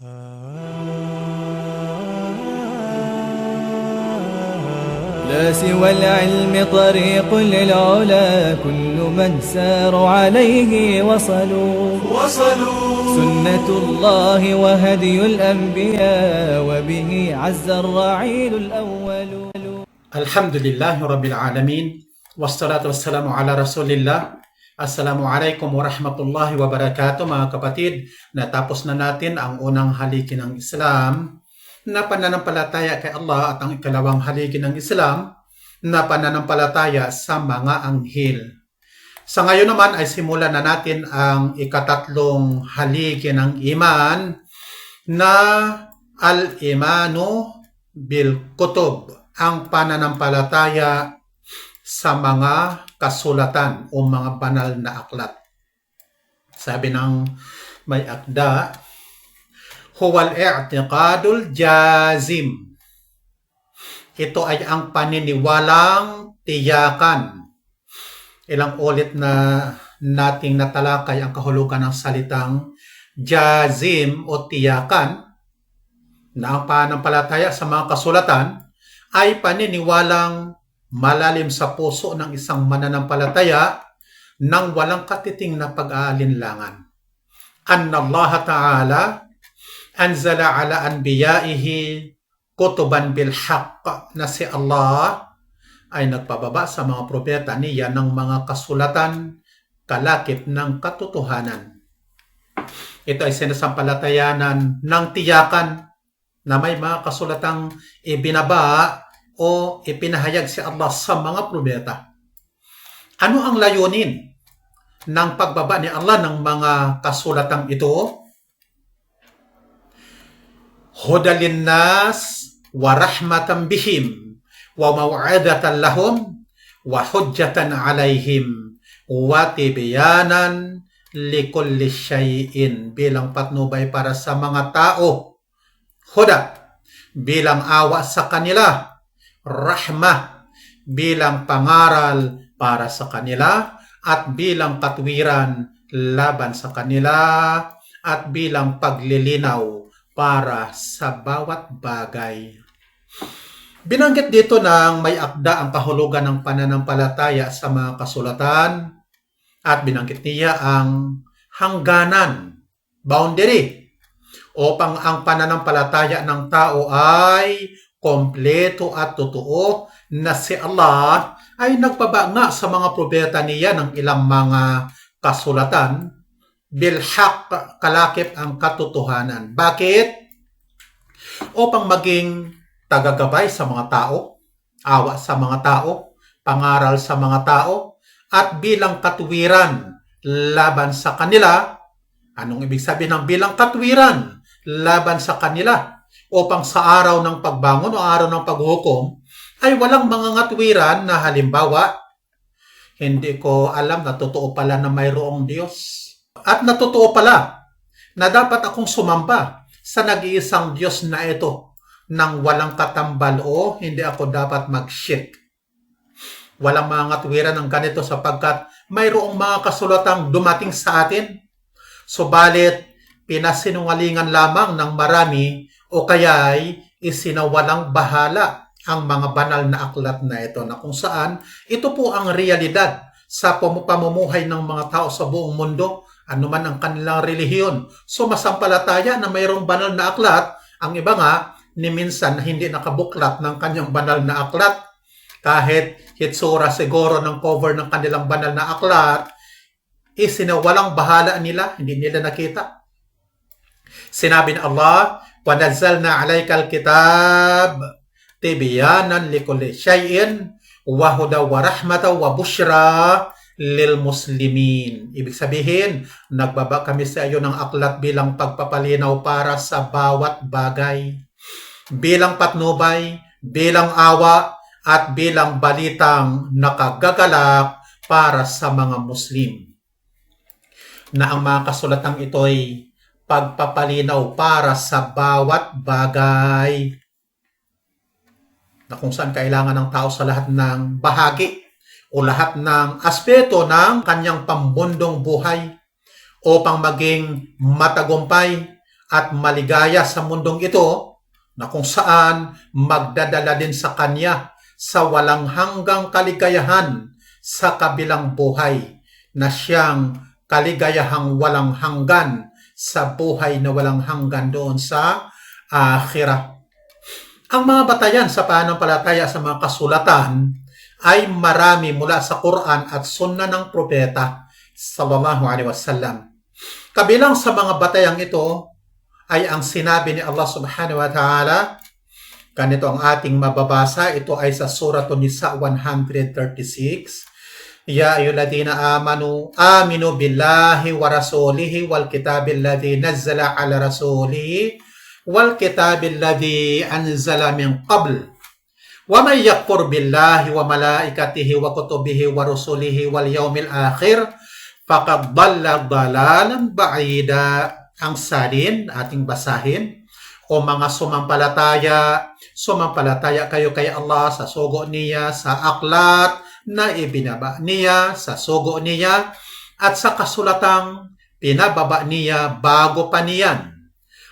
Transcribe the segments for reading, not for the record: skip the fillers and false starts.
لا سوى العلم طريق للعلا، كل من ساروا عليه وصلوا. سنة الله وهدي الأنبياء، وبه عز الرعيل الأول. Alhamdulillah Rabbil Alamin, wassalatu wassalamu ala Rasulillah. Assalamualaikum warahmatullahi wabarakatuh. Mga kapatid, natapos na natin ang unang haligi ng Islam na pananampalataya kay Allah at ang ikalawang haligi ng Islam na pananampalataya sa mga anghel. Sa ngayon naman ay simulan na natin ang ikatatlong haligi ng iman na al-imanu bil kutub, ang pananampalataya sa mga kasulatan o mga banal na aklat. Sabi ng may akda, huwal i'tiqadul jazim. Ito ay ang paniniwalang tiyakan. Ilang ulit na nating natalakay ang kahulugan ng salitang jazim o tiyakan, na ang pananampalataya sa mga kasulatan ay paniniwalang malalim sa puso ng isang mananampalataya nang walang katiting na pag-aalinlangan. Anna Allah Ta'ala anzala ala anbiyaihi kutuban bil haqq, na si Allah ay nagpababa sa mga propeta niya ng mga kasulatan kalakip ng katotohanan. Ito ay sinasampalatayanan ng tiyakan na may mga kasulatang ibinaba o ipinahayag si Allah sa mga propeta. Ano ang layunin ng pagbaba ni Allah ng mga kasulatang ito? Hudalin nas wa rahmatan bihim wa maw'adatan lahum wa hujjatan alaihim wa tibyanan likulli syai'in, bilang patnubay para sa mga tao, huda bilang awa sa kanila, rahmah bilang pangaral para sa kanila, at bilang katwiran laban sa kanila, at bilang paglilinaw para sa bawat bagay. Binanggit dito ng may akda ang kahulugan ng pananampalataya sa mga kasulatan, at binanggit niya ang hangganan, boundary, upang ang pananampalataya ng tao ay kompleto at totoo, na si Allah ay nagpaba nga sa mga propeta niya ng ilang mga kasulatan bilhaq, kalakip ang katotohanan. Bakit? Upang maging tagagabay sa mga tao, awa sa mga tao, pangaral sa mga tao, at bilang katwiran laban sa kanila. Anong ibig sabihin ng bilang katwiran laban sa kanila? Upang sa araw ng pagbangon o araw ng paghukom ay walang mga ngatwiran na halimbawa, hindi ko alam na totoo pala na mayroong Diyos. At natotoo pala na dapat akong sumamba sa nag-iisang Diyos na ito nang walang katambal, o hindi ako dapat mag-shirk. Walang mga ngatwiran ng ganito sapagkat mayroong mga kasulatang dumating sa atin. Subalit, pinasinungalingan lamang ng marami o kaya'y isinawalang bahala ang mga banal na aklat na ito, na kung saan ito po ang realidad sa pamumuhay ng mga tao sa buong mundo, anuman ang kanilang relihiyon. So masampalataya na mayroong banal na aklat, ang iba nga ni minsan hindi nakabuklat ng kanyang banal na aklat, kahit hitsura siguro ng cover ng kanilang banal na aklat, isinawalang bahala nila, hindi nila nakita. Sinabi ni Allah, وَنَزَّلْنَا عَلَيْكَ الْكِتَابَ تِبْيَانًا لِكُلِّ شَيْءٍ وَهُدًى وَرَحْمَةً وَبُشْرَى لِلْمُسْلِمِينَ. Ibig sabihin, nagbaba kami sa iyo ng aklat bilang pagpapalinaw para sa bawat bagay, bilang patnubay, bilang awa, at bilang balitang nakagagalak para sa mga Muslim, na ang mga kasulatang ito'y pagpapalinaw para sa bawat bagay, na kung saan kailangan ng tao sa lahat ng bahagi o lahat ng aspeto ng kanyang pambundong buhay upang maging matagumpay at maligaya sa mundong ito na kung saan magdadala din sa kanya sa walang hanggang kaligayahan sa kabilang buhay na siyang kaligayahang walang hanggan sa buhay na walang hanggan doon sa akhirah. Ang mga batayan sa pananampalataya sa mga kasulatan ay marami mula sa Quran at Sunnah ng Propeta sallallahu alaihi wasallam. Kabilang sa mga batayang ito ay ang sinabi ni Allah subhanahu wa ta'ala. Ganito ang ating mababasa. Ito ay sa Surah An-Nisa 136. Ya ayyuhalladhina aminu billahi wa rasulihi wal kitabil ladzi nazzala ala rasulihi wal kitabil ladzi anzala min qabl. Wa may yakfur billahi wa malaikatihi wa kutubihi wa rusulihi wal yawmil akhir faqad dhalla dhalalan ba'ida. Ang salin, ating basahin. O mga sumampalataya kayo kay Allah sa sugo niya, sa aklat na ibinaba niya, sa sugo niya, at sa kasulatang pinababa niya bago pa niyan.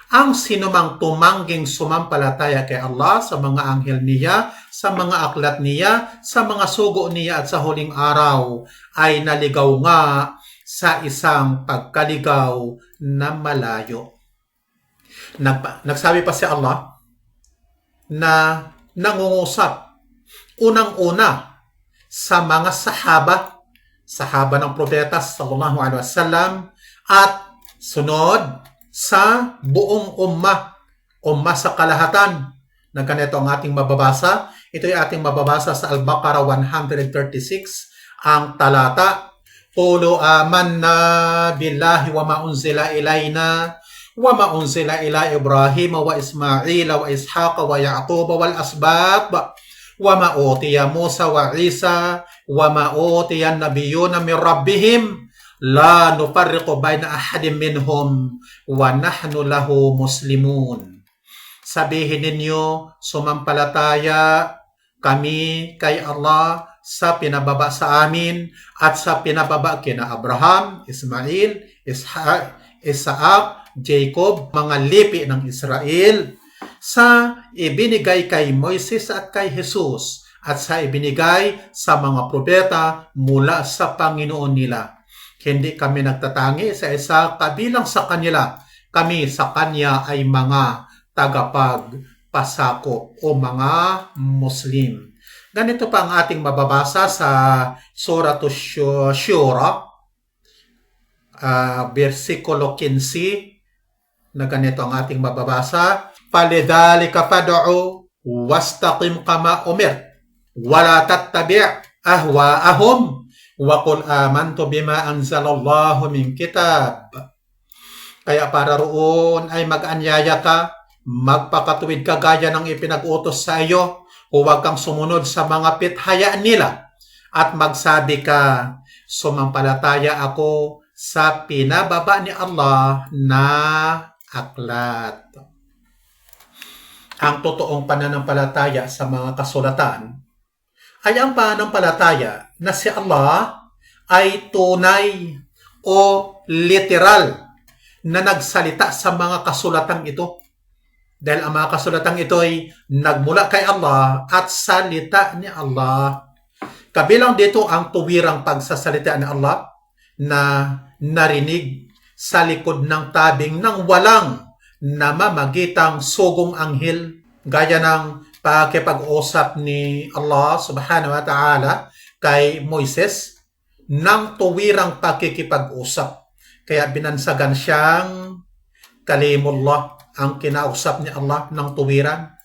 Ang sinumang tumangging sumampalataya kay Allah sa mga anghel niya, sa mga aklat niya, sa mga sugo niya at sa huling araw ay naligaw nga sa isang pagkaligaw na malayo. Nagsabi pa si Allah na nangungusap unang-una sa mga sahaba ng propeta sallallahu alaihi wasallam at sunod sa buong ummah sa kalahatan. Na ganito ang ating mababasa. Ito ay ating mababasa sa Al-Baqarah 136, ang talata. Qulu amanna billahi wa ma unzila ilayna wa ma unzila ila Ibrahim wa Ismail wa Ishaq wa Yaqub wal asbab wa ma utiya Musa wa Isa wa ma utiya an-nabiyyuna min rabbihim la nufarriqu baina ahadin minhum wa nahnu lahu muslimun. Sabihin ninyo, sumampalataya kami kay Allah sa pinababa sa amin at sa pinababa kina Abraham, Ismail, Isaac, Jacob, mga lipi ng Israel, sa ibinigay kay Moises at kay Jesus, at sa ibinigay sa mga propeta mula sa Panginoon nila. Hindi kami nagtatangi sa isa kabilang sa kanila. Kami sa kanya ay mga tagapagpasakop o mga Muslim. Ganito pa ang ating mababasa sa Surah Shura, versikulo 15, na ganito ang ating mababasa. Falidhalika fad'u wastaqim kama umir wala tattabi' ahwa'ahum wa qul amantu bima anzalallahu min kitab. Kaya para roon ay mag-anyaya ka, magpakatuwid ka gaya ng ipinag-utos sa iyo, huwag kang sumunod sa mga pithayaan nila at magsabi ka, sumampalataya ako sa pinababa ni Allah na aklat. Ang totoong pananampalataya sa mga kasulatan ay ang pananampalataya na si Allah ay tunay o literal na nagsalita sa mga kasulatang ito. Dahil ang mga kasulatang ito ay nagmula kay Allah at salita ni Allah. Kabilang dito ang tuwirang pagsasalita ni Allah na narinig sa likod ng tabing ng walang namamagitang sugong anghel, gaya ng pakipag-usap ni Allah subhanahu wa ta'ala kay Moises ng tuwirang pakikipag-usap. Kaya binansagan siyang Kalimullah, ang kinausap ni Allah ng tuwiran.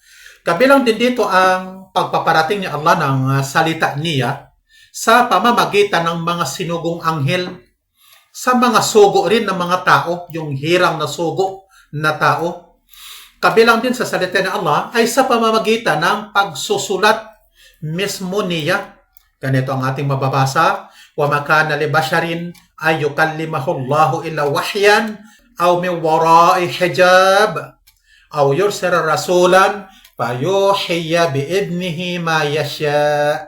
Kabilang din dito ang pagpaparating ni Allah ng salita niya sa pamamagitan ng mga sinugong anghel sa mga sugo rin ng mga tao, yung hirang na sugo na tao. Kabilang din sa salita ni Allah ay sa pamamagitan ng pagsusulat mismo niya. Ganito ang ating mababasa. Wa ma kana li basharin ay yukallimahu Allahu illa wahyan aw min wara'i hijab aw yursila rasulan fayuhiya biidnihi ma yasha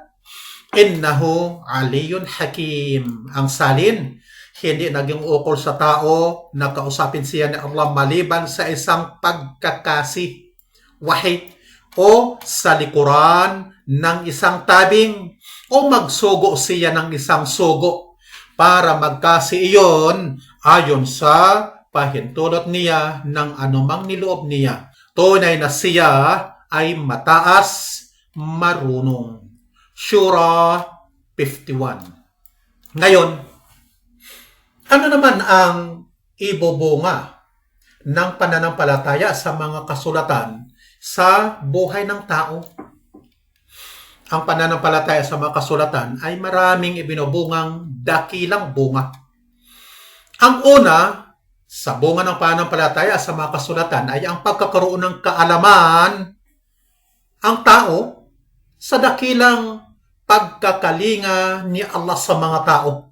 innahu aliyyun hakim. Ang salin, Hindi naging ukol sa tao na kausapin siya ni Allah maliban sa isang pagkakasi, wahid, o sa likuran ng isang tabing, o magsugo siya ng isang sugo para magkasi iyon ayon sa pahintulot niya ng anumang niloob niya. Tunay na siya ay mataas, marunong. Shura 51. Ngayon, ano naman ang ibubunga ng pananampalataya sa mga kasulatan sa buhay ng tao? Ang pananampalataya sa mga kasulatan ay maraming ibinubungang dakilang bunga. Ang una, sa bunga ng pananampalataya sa mga kasulatan ay ang pagkakaroon ng kaalaman ang tao sa dakilang pagkakalinga ni Allah sa mga tao.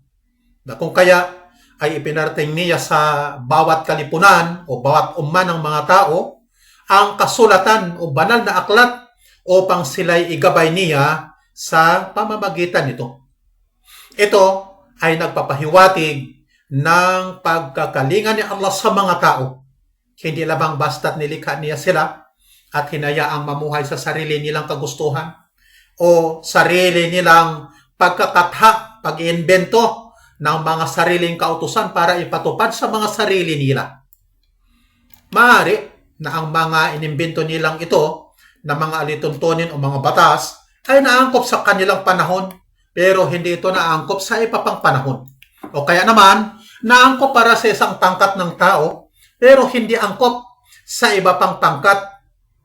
Na kung kaya ay ipinarating niya sa bawat kalipunan o bawat umma ng mga tao ang kasulatan o banal na aklat upang sila'y igabay niya sa pamamagitan nito. Ito ay nagpapahiwatig ng pagkakalinga ni Allah sa mga tao. Hindi lamang basta't nilikha niya sila at hinayaang mamuhay sa sarili nilang kagustuhan o sarili nilang pagkakatha, pag-iimbento ng mga sariling kautusan para ipatupad sa mga sarili nila. Maaari na ang mga inimbento nilang ito na mga alituntunin o mga batas ay naangkop sa kanilang panahon pero hindi ito naangkop sa iba pang panahon. O kaya naman, naangkop para sa isang pangkat ng tao pero hindi angkop sa iba pang pangkat.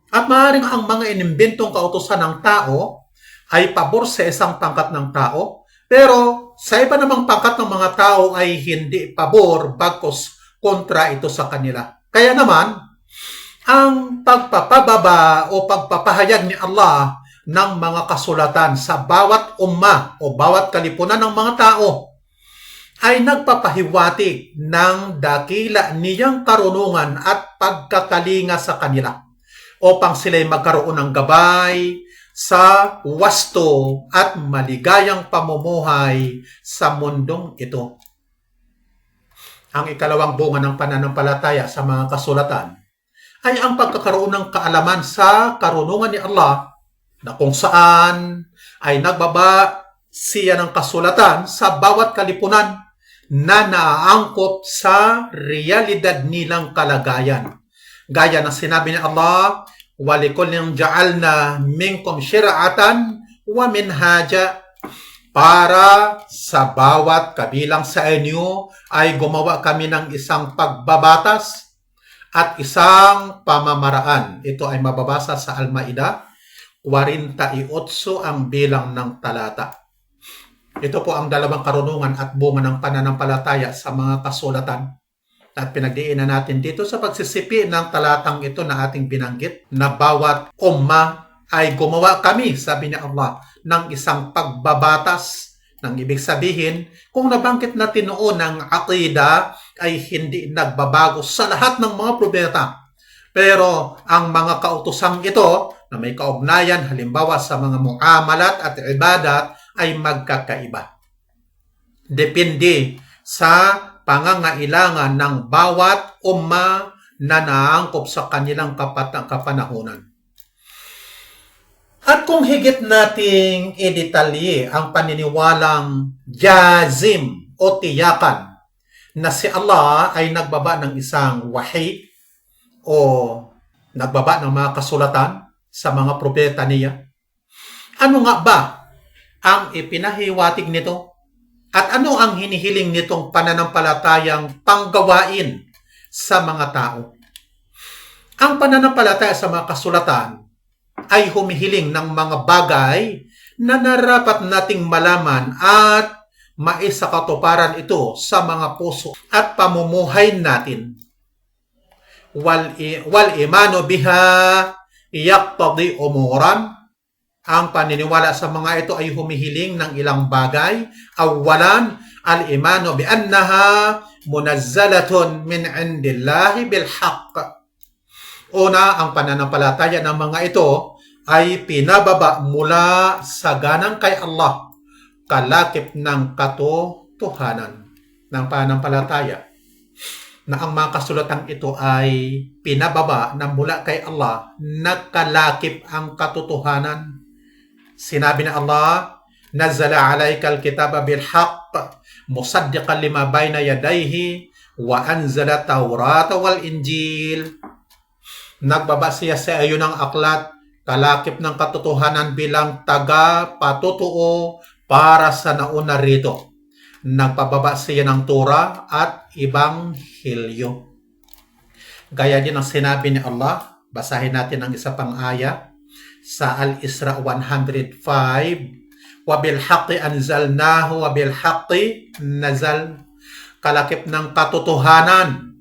At maaaring ang mga inimbentong kautusan ng tao ay pabor sa isang pangkat ng tao pero sa iba namang pangkat ng mga tao ay hindi pabor bagkus kontra ito sa kanila. Kaya naman, ang pagpapababa o pagpapahayag ni Allah ng mga kasulatan sa bawat umma o bawat kalipunan ng mga tao ay nagpapahiwatig ng dakila niyang karunungan at pagkakalinga sa kanila upang sila'y magkaroon ng gabay sa wasto at maligayang pamumuhay sa mundong ito. Ang ikalawang bunga ng pananampalataya sa mga kasulatan ay ang pagkakaroon ng kaalaman sa karunungan ni Allah na kung saan ay nagbaba siya ng kasulatan sa bawat kalipunan na naaangkop sa realidad nilang kalagayan. Gaya ng sinabi ni Allah, وَلِكُلٍّ جَعَلْنَا مِنْكُمْ شِرْعَةً وَمِنْهَاجًا. Para sa bawat kabilang sa inyo ay gumawa kami ng isang pagbabatas at isang pamamaraan. Ito ay mababasa sa Al-Maidah 48 ang bilang ng talata. Ito po ang dalawang karunungan at bunga ng pananampalataya sa mga kasulatan. At pinagdiinan natin dito sa pagsisipi ng talatang ito na ating binanggit na bawat umma ay gumawa kami, sabi ni Allah, ng isang pagbabatas. Nang ibig sabihin, kung nabanggit natin noon ng aqida ay hindi nagbabago sa lahat ng mga propeta. Pero ang mga kautosang ito na may kaugnayan halimbawa sa mga muamalat at ibadat ay magkakaiba. Depende sa pangangailangan ng bawat umma na naangkop sa kanilang kapanahunan. At kung higit nating idetalye ang paniniwalang jazim o tiyakan na si Allah ay nagbaba ng isang wahi o nagbaba ng mga kasulatan sa mga propeta niya, ano nga ba ang ipinahiwatig nito? At ano ang hinihiling nitong pananampalatayang panggawain sa mga tao? Ang pananampalataya sa mga kasulatan ay humihiling ng mga bagay na narapat nating malaman at maisakatuparan ito sa mga puso at pamumuhay natin. Wal imanu biha yaqtadi umuran. Ang paniniwala sa mga ito ay humihiling ng ilang bagay. Awalan, al-imanu bi annaha munazzalatun min indillahi bil haqq. Una, ang pananampalataya ng mga ito ay pinababa mula sa ganang kay Allah, kalakip ng katotohanan. ng pananampalataya na ang mga kasulatang ito ay pinababa na mula kay Allah, nagkalakip ang katotohanan. Sinabi na Allah, "Nazzala alaykal kitaba bil haqq, musaddiqan lima bayna yadayhi, wa anzala Tawrata wal Injil." Nagbaba siya sa iyo ng aklat, kalakip ng katotohanan bilang taga-patutuo para sa nauna rito. Nagpababa siya ng Torah at Ibanghilyo. Gaya din ang sinabi ni Allah, basahin natin ang isa pang aya sa Al-Isra 105, "Wa bil haqqi anzalnahu wa bil haqqi nazal." Kalakip ng katotohanan,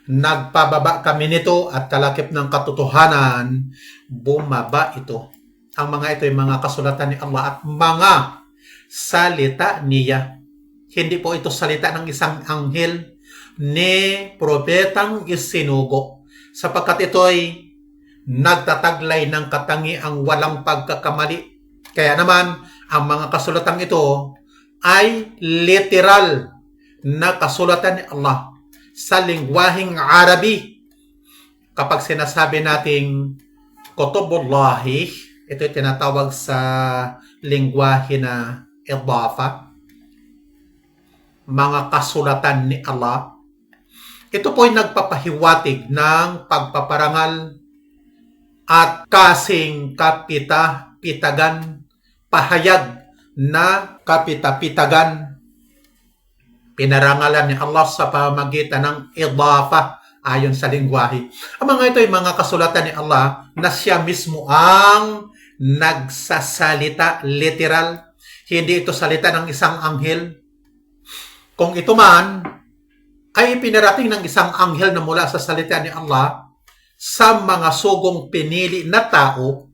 nagpababa kami nito at kalakip ng katotohanan, bumaba ito. Ang mga ito ay mga kasulatan ni Allah at mga salita niya. Hindi po ito salita ng isang anghel ni propetang isinugo, sapagkat ito ay nagtataglay ng katangiang walang pagkakamali. Kaya naman, ang mga kasulatan ito ay literal na kasulatan ni Allah sa lingwaheng Arabi. Kapag sinasabi nating kutubullahi, ito ay tinatawag sa lingwahe na idafa, mga kasulatan ni Allah. Ito po ay nagpapahiwatig ng pagpaparangal at kasing kapita-pitagan, pahayag na kapita-pitagan. Pinarangalan ni Allah sa pamamagitan ng idafa ayon sa lingwahe. Ang mga ito ay mga kasulatan ni Allah na siya mismo ang nagsasalita, literal. Hindi ito salita ng isang anghel. Kung ito man ay pinarating ng isang anghel na mula sa salita ni Allah sa mga sugong pinili na tao,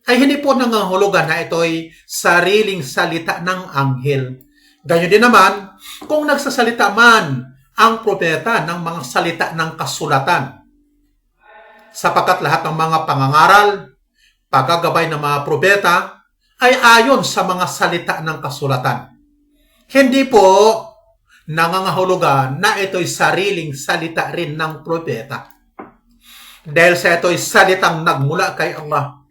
ay hindi po nangangahulugan na ito ay sariling salita ng anghel. Ganyan din naman, kung nagsasalita man ang propeta ng mga salita ng kasulatan, sapagkat lahat ng mga pangangaral, paggagabay ng mga propeta, ay ayon sa mga salita ng kasulatan. Hindi po nangangahulugan na ito'y sariling salita rin ng propeta. Dahil sa ito'y salitang nagmula kay Allah,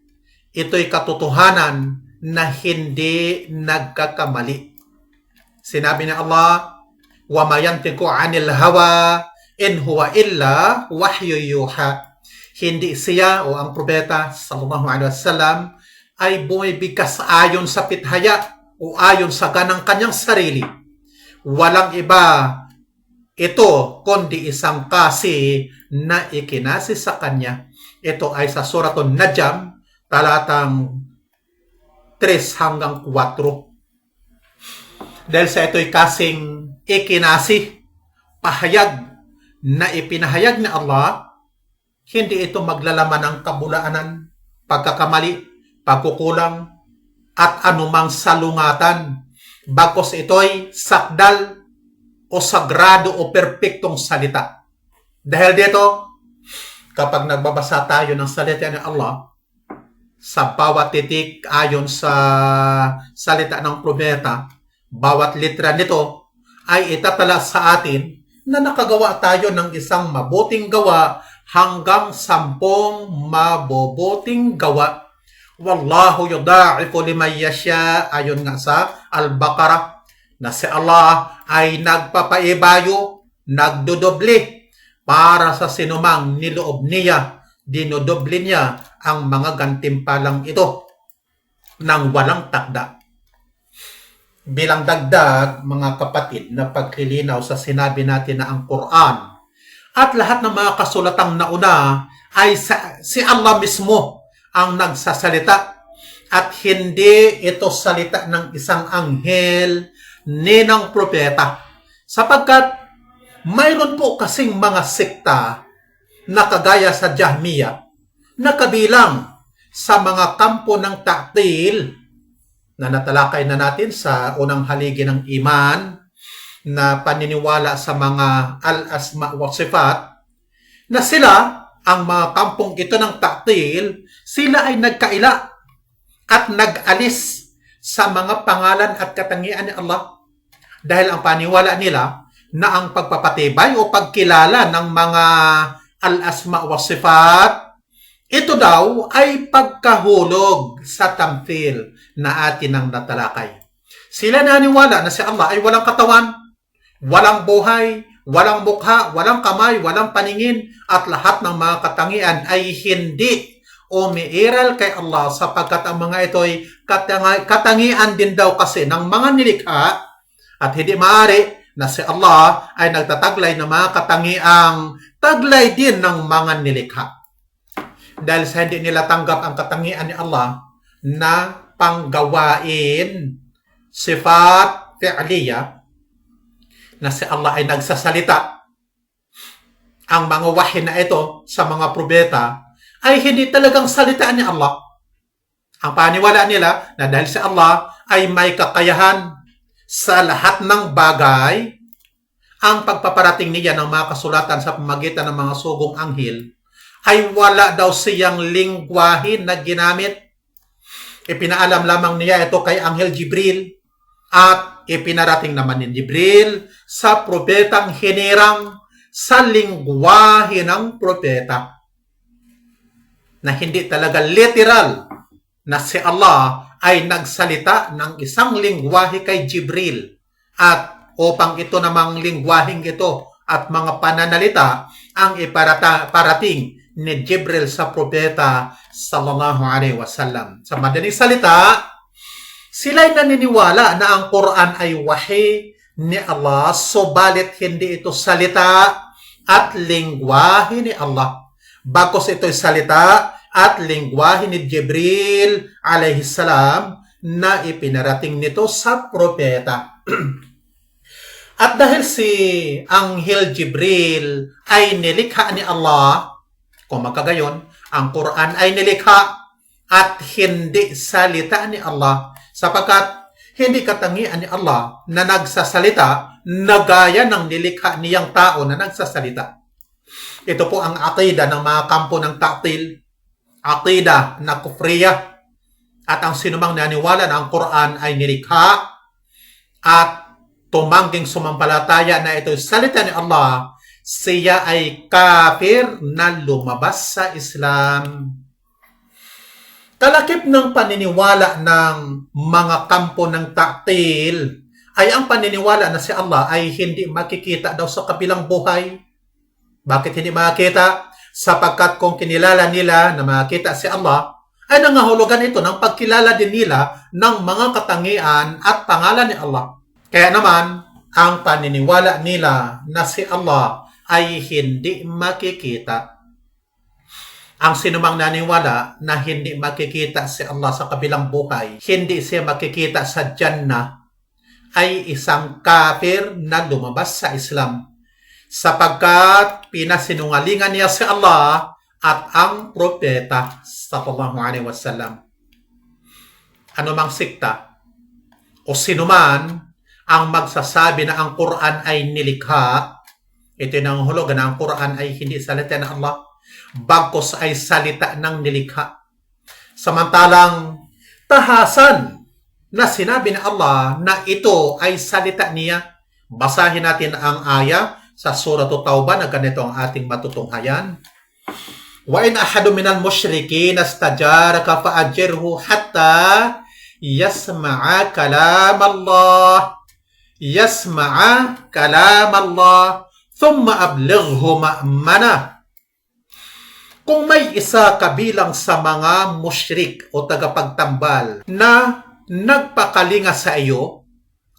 ito'y katotohanan na hindi nagkakamali. Sinabi ni Allah, "Wa ma yantiqu 'anil hawa in huwa illa wahyu yuha." Hindi siya o ang propeta sallallahu alaihi wasallam ay bumibigkas ayon sa pithaya o ayon sa ganang kanyang sarili. Walang iba ito kundi isang kasi na ikinasi sa kanya. Ito ay sa Suratul Najm, talatang 3 hanggang 4. Dahil sa ito'y kasing ikinasi, pahayag na ipinahayag ni Allah, hindi ito maglalaman ng kabulaanan, pagkakamali, pagkukulang, at anumang salungatan. Bagkus ito'y sakdal o sagrado o perpektong salita. Dahil dito, kapag nagbabasa tayo ng salita ni Allah, sa bawat titik ayon sa salita ng propeta, bawat litra nito ay itatala sa atin na nakagawa tayo ng isang mabuting gawa hanggang 10 mabubuting gawa. Wallahu yudha'ifu liman yasha, ayon nga sa Al-Baqarah, na si Allah ay nagpapaibayo, nagdodoble para sa sinumang niloob niya. Dinodoble niya ang mga gantimpalang ito nang walang takda. Bilang dagdag, mga kapatid, na paglilinaw sa sinabi natin na ang Quran at lahat ng mga kasulatang nauna ay si Allah mismo ang nagsasalita at hindi ito salita ng isang anghel ni ng propeta. Sapagkat mayroon po kasing mga sekta na kagaya sa Jahmiya na kabilang sa mga kampo ng ta'til na natalakay na natin sa unang haligi ng iman na paniniwala sa mga al-asma wa sifat, na sila, ang mga kampong ito ng ta'til, sila ay nagkaila at nag-alis sa mga pangalan at katangian ni Allah. Dahil ang paniwala nila na ang pagpapatibay o pagkilala ng mga al-asma wa sifat, ito daw ay pagkahulog sa tamthil na atin ang natalakay. Sila naniwala na si Allah ay walang katawan, walang buhay, walang mukha, walang kamay, walang paningin, at lahat ng mga katangian ay hindi umiiral kay Allah sapagkat ang mga ito ay katangian din daw kasi ng mga nilikha at hindi maaari na si Allah ay nagtataglay ng mga katangiang taglay din ng mga nilikha. Dahil sa hindi nila tanggap ang katangian ni Allah na panggawain sifat fi'liya na si Allah ay nagsasalita. Ang mga wahyi na ito sa mga propeta ay hindi talagang salita ni Allah. Ang paniwala nila na dahil si Allah ay may kakayahan sa lahat ng bagay, ang pagpaparating niya ng mga kasulatan sa pamagitan ng mga sugong anghel ay wala daw siyang lingwahe na ginamit. Ipinaalam lamang niya ito kay Anghel Jibril at ipinarating naman ni Jibril sa propetang hinirang sa lingwahe ng propeta na hindi talaga literal na si Allah ay nagsalita ng isang lingwahe kay Jibril at upang ito namang lingwaheng ito at mga pananalita ang iparating ni Jibril sa propeta sallallahu alaihi wasallam. Sa madaling salita, sila'y naniniwala na ang Quran ay wahi ni Allah, subalit hindi ito salita at lingwahe ni Allah. Bagkus ito'y salita at lingwahe ni Jibril alayhi salam na ipinarating nito sa propeta. At dahil si Anghel Jibril ay nilikha ni Allah, kung magkagayon, ang Quran ay nilikha at hindi salita ni Allah sapagkat hindi katangian ni Allah na nagsasalita na gaya ng nilikha niyang tao na nagsasalita. Ito po ang aqida ng mga kampo ng ta'til, aqida na kufriya, at ang sinumang naniwala na ang Quran ay nilikha at tumangging sumampalataya na ito'y salita ni Allah, siya ay kafir na lumabas sa Islam. Kalakip ng paniniwala ng mga kampo ng ta'til ay ang paniniwala na si Allah ay hindi makikita daw sa kabilang buhay. Bakit hindi makikita? Sapagkat kung kinilala nila na makita si Allah, ay nangahulugan ito ng pagkilala din nila ng mga katangian at pangalan ni Allah. Kaya naman, ang paniniwala nila na si Allah ay hindi makikita. Ang sinumang naniwala na hindi makikita si Allah sa kabilang buhay, hindi siya makikita sa Jannah, ay isang kafir na lumabas sa Islam. Sapagkat pinasinungalingan niya si Allah at ang propeta sallallahu alaihi wasallam. Ano mang sikta o sinuman ang magsasabi na ang Quran ay nilikha, ito yung hulugan na ang Quran ay hindi salita ng Allah, bagkus ay salita ng nilikha. Samantalang tahasan na sinabi ng Allah na ito ay salita niya. Basahin natin ang aya sa Surah At-Tawbah na ganito ang ating matutunghayan. Wa in ahadu minal musyrikin astajaraka fa'ajirhu hatta yasma'a kalam Allah. Yasma'a kalam Allah thumma ablighu ma'mana. Kung may isa kabilang sa mga musyrik o tagapagtambal na nagpakalinga sa iyo,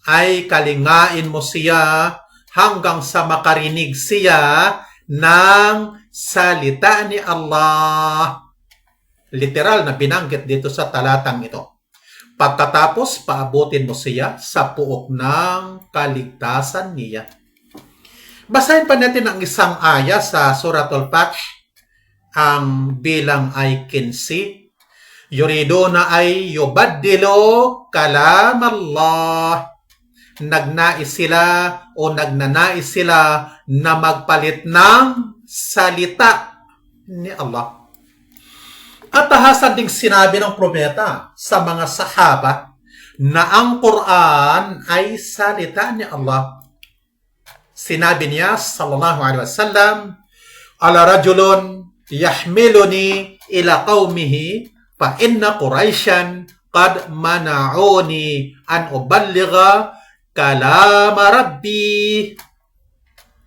ay kalingain mo siya hanggang sa makarinig siya ng salita ni Allah. Literal na binanggit dito sa talatang ito. Pagkatapos, paabutin mo siya sa puok ng kaligtasan niya. Basahin pa natin ang isang aya sa Suratul Fath. Ang bilang ay 15. Yuriduna ay yubaddilu kalam Allah. Nagnanais sila na magpalit ng salita ni Allah. At tahasan ding sinabi ng propeta sa mga sahaba na ang Quran ay salita ni Allah. Sinabi niya, sallallahu alaihi wasallam, ala rajulun yahmiluni ila qawmihi fa inna Quraisyan qad mana'uni an uballigha kalam Rabbi.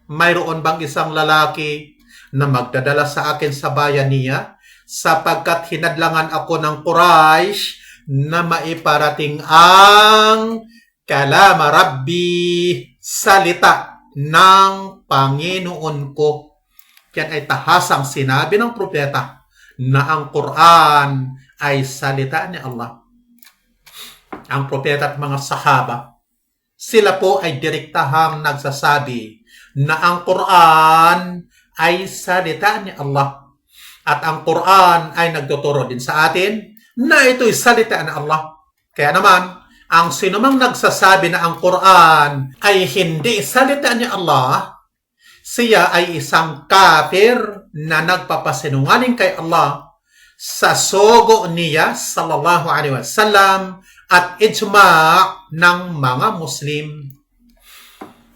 Mayroon bang isang lalaki na magdadala sa akin sa bayan niya sapagkat hinadlangan ako ng Quraysh na maiparating ang kalam Rabbi, salita ng Panginoon ko. Yan ay tahasang sinabi ng propeta na ang Quran ay salita ni Allah. Ang propeta at mga sahaba, sila po ay direktahang nagsasabi na ang Quran ay salita ni Allah. At ang Quran ay nagtuturo din sa atin na ito'y salita ni Allah. Kaya naman, ang sinumang nagsasabi na ang Quran ay hindi salita ni Allah, siya ay isang kafir na nagpapasinungaling kay Allah sa sugo niya, sallallahu alaihi wasallam, at ijma' ng mga Muslim.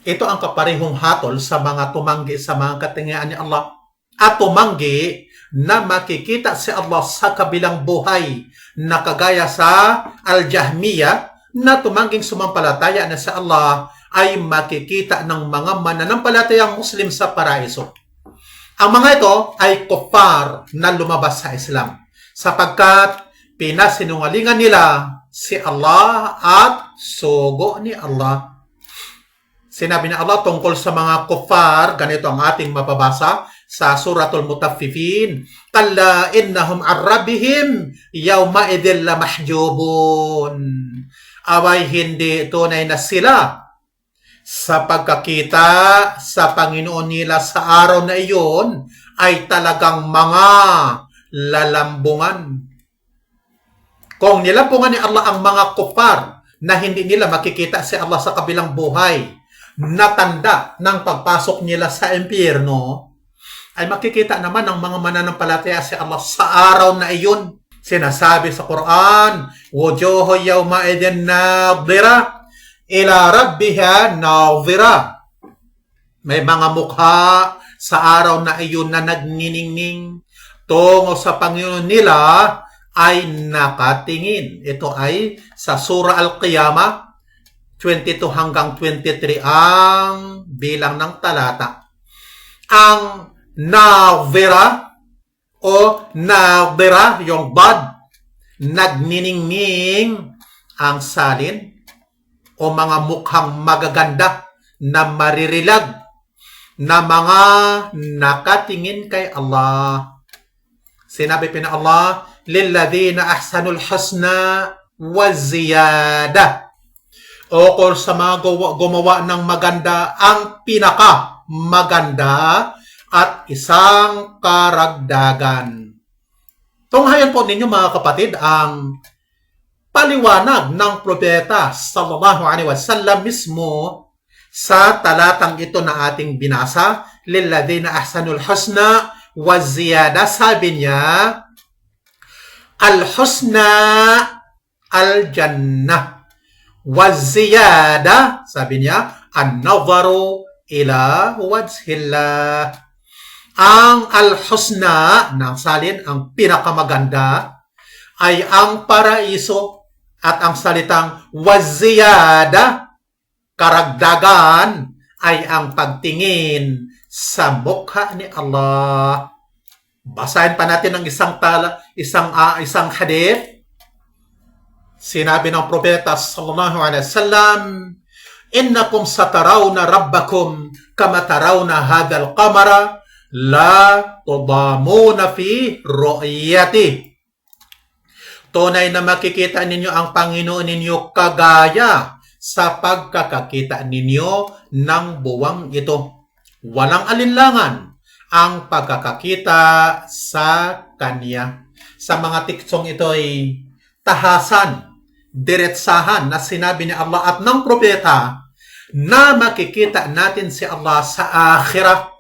Ito ang kaparehong hatol sa mga tumanggi sa mga katingian ni Allah at tumanggi na makikita si Allah sa kabilang buhay na kagaya sa Al-Jahmiyah na tumangging sumampalataya na sa Allah ay makikita ng mga mananampalatayang Muslim sa paraiso. Ang mga ito ay kuffar na lumabas sa Islam sapagkat pinasinungalingan nila si Allah at sugo ni Allah. Sinabi ni Allah tungkol sa mga kuffar, ganito ang ating mababasa sa Suratul Mutaffifin. Kalla innahum arrabihim yawma idhil lamahjubun. Away hindi tunay na sila sa pagkakita sa Panginoon nila sa araw na iyon ay talagang mga lalambungan. Kung nilampungan ni Allah ang mga kuffar na hindi nila makikita si Allah sa kabilang buhay, na tanda ng pagpasok nila sa impyerno, ay makikita naman ng mga mananampalataya si Allah sa araw na iyon. Sinasabi sa Quran, wujuhu yawma idhin nadhira ila rabbiha nadhira. May mga mukha sa araw na iyon na nagniningning tungo sa Panginoon nila ay nakatingin. Ito ay sa Surah Al-Qiyamah 22 hanggang 23 ang bilang ng talata. Ang nadhira o nadhira, yung bad, nagniningning, ang salin o mga mukhang magaganda na maririlag na mga nakatingin kay Allah. Sinabi pa na Allah, lilladhina ahsanul husna wa ziyada. O kung sa mga gumawa ng maganda, ang pinaka maganda at isang karagdagan. Tunghayan po ninyo mga kapatid ang paliwanag ng propeta sallallahu alaihi wasallam mismo sa talatang ito na ating binasa, lilladhina ahsanul husna wa ziyada. Sabi niya, al-husna al-jannah. Waziyada, sabi niya, an-nadharu ila wajhillah. Ang al-husna ng salin, ang pinakamaganda, ay ang paraiso, at ang salitang waziyada, karagdagan, ay ang pagtingin sa mukha ni Allah. Basahin pa natin ang isang hadith. Sinabi ng propeta sallallahu alaihi wasallam, innakum satarawna rabbakum kama tarawna hadzal qamara la tudamuna fi ru'yati. Tunay na makikita ninyo ang Panginoon ninyo kagaya sa pagkakakita ninyo ng buwang ito. Walang alinlangan ang pagkakakita sa Kanya. Sa mga tiksong ito ay tahasan, diretsahan na sinabi ni Allah at ng propeta na makikita natin si Allah sa akhirah,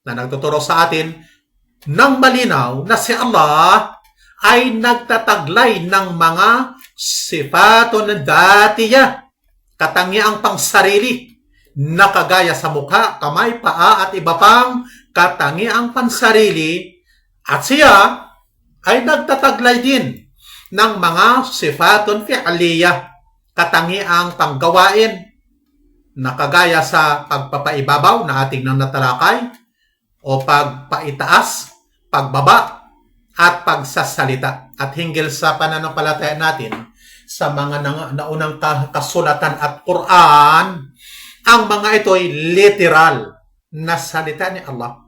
na nagtuturo sa atin ng malinaw na si Allah ay nagtataglay ng mga sifatun datiya, katangiang pangsarili, na kagaya sa mukha, kamay, paa at iba pang katangiang pansarili, at siya ay nagtataglay din ng mga sifatun fi'liya, katangiang panggawain, na kagaya sa pagpapaibabaw na ating nang natalakay, o pagpaitaas, pagbaba, at pagsasalita. At hinggil sa pananampalataya natin sa mga naunang kasulatan at Quran, ang mga ito ay literal na salita ni Allah.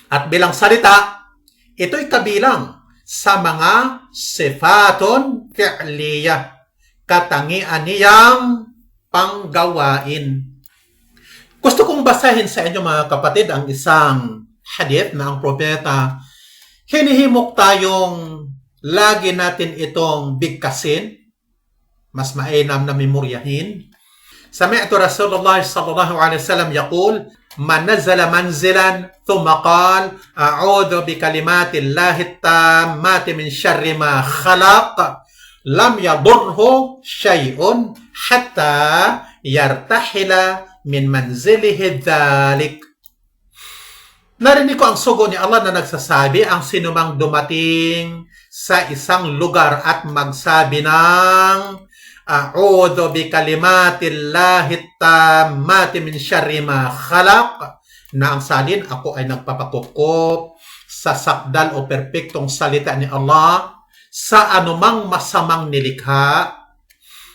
At bilang salita, ito'y kabilang sa mga sifatun fi'liya, katangian niyang panggawain. Gusto kong basahin sa inyo mga kapatid ang isang hadith na ang propeta, hinihimok tayong lagi natin itong bigkasin, mas mainam na memoryahin. Sami'tu Rasulullah sallallahu alaihi wasallam yaqul, man nazala manzilan thumma qala a'udhu bi kalimatillahi tammati min syarri ma khalaq lam yadurhu syai'un hatta yartahila min manzilihi dhalik. Narinig ko ang sugo ni Allah na nagsasabi, ang sinumang dumating sa isang lugar at magsabi ng a'udhu bi kalimatillahi tammati min syarri ma khalaq, na ang salin, ako ay nagpapakupkop sa sakdal o perpektong salita ni Allah sa anumang masamang nilikha,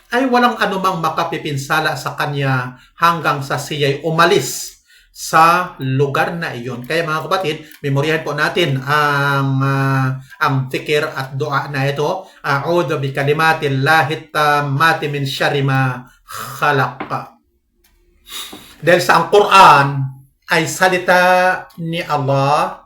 ay walang anumang makapipinsala sa kanya hanggang sa siya'y umalis sa lugar na iyon. Kaya mga kapatid, memoryahin po natin ang zikir at dua na ito. A'udhu bi kalimatillahi tammati min syarri ma khalaq. Dahil sa ang Quran ay salita ni Allah,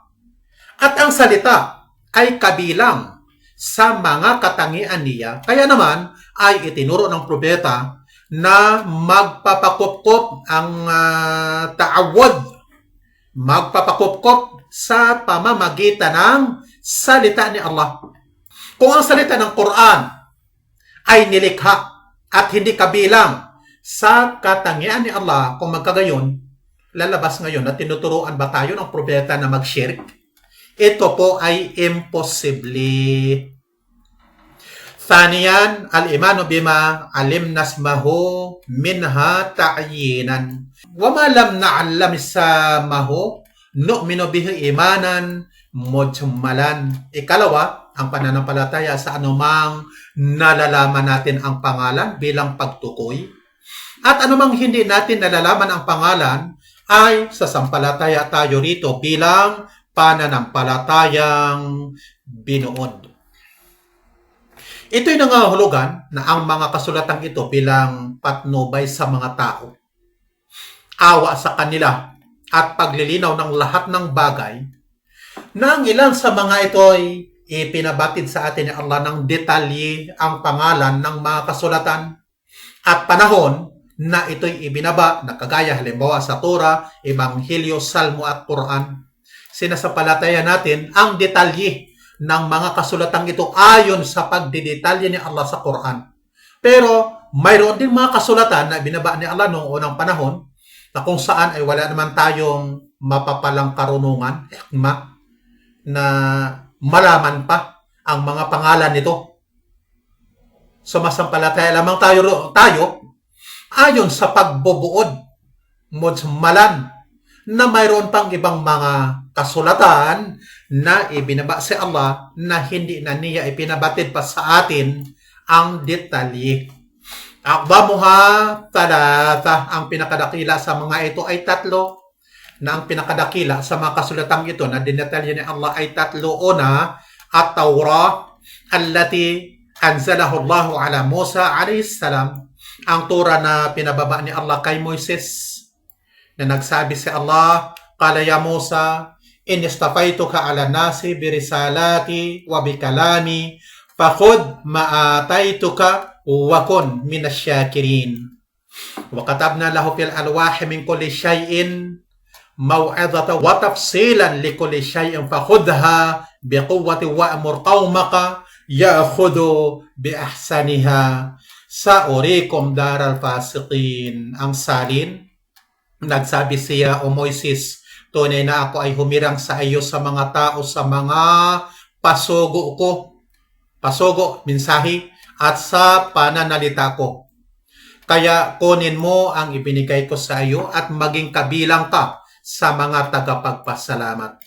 at ang salita ay kabilang sa mga katangian niya. Kaya naman ay itinuro ng propeta na magpapakupkop ang ta'awud, magpapakupkop sa pamamagitan ng salita ni Allah. Kung ang salita ng Quran ay nilikha at hindi kabilang sa katangian ni Allah, kung magkagayon, lalabas ngayon na tinuturuan ba tayo ng propeta na mag-shirk? Ito po ay imposible. Thaniyan, al-imanu bima alim nasmahu minha ta'yinan. Wa ma lam na'allam isamahu nu'minu bihi imanan mujmalan. Ikalawa, ang pananampalataya sa anumang nalalaman natin ang pangalan bilang pagtukoy. At anumang hindi natin nalalaman ang pangalan, ay sasampalataya tayo rito bilang pananampalatayang binuod. Ito'y nangahulugan na ang mga kasulatang ito bilang patnubay sa mga tao, awa sa kanila at paglilinaw ng lahat ng bagay, na ang ilan sa mga ito'y ipinabatid sa atin ni Allah ng detalye ang pangalan ng mga kasulatan at panahon na ito'y ibinaba, na kagaya halimbawa sa Torah, Ebanghelyo, Salmo at Quran. Sinasampalataya natin ang detalye ng mga kasulatang ito ayon sa pagdidetalye ni Allah sa Quran. Pero mayroon din mga kasulatan na binaba ni Allah noong unang panahon na kung saan ay wala naman tayong mapapalang karunungan, na malaman pa ang mga pangalan nito. Sumasampalataya lamang tayo ayon sa pagbubuod, mujmalan, na mayroon pang ibang mga kasulatan na ibinaba si Allah na hindi na niya ipinabatid pa sa atin ang detalye. Aqdamuha talata, ang pinakadakila sa mga ito ay tatlo, na ang pinakadakila sa mga kasulatang ito na dinetalye ni Allah ay tatlo. Una, at-Taurah allati anzalahu Allahu ala Musa alayhi salam, ang Torah na pinababa ni Allah kay Moises, na nagsabi si Allah, qala ya Musa in istafaituka ala nasi birisalati wa bikalami fakhud ma'ataituka wa kun minasyakirin. Wa katabna lahu fil alwahi min kulli shay'in maw'izatan wa tafsilan li kulli shay'in fakhudha biquwwati wa'mur qaumaka ya'khudhu bi ahsaniha sa'urikum daral fasiqin. Ang salin, nagsabi siya, O Moises, tunay na ako ay humirang sa iyo sa mga tao, sa mga pasugo ko, pasugo, mensahe, at sa pananalita ko. Kaya kunin mo ang ibinigay ko sa iyo at maging kabilang ka sa mga tagapagpasalamat.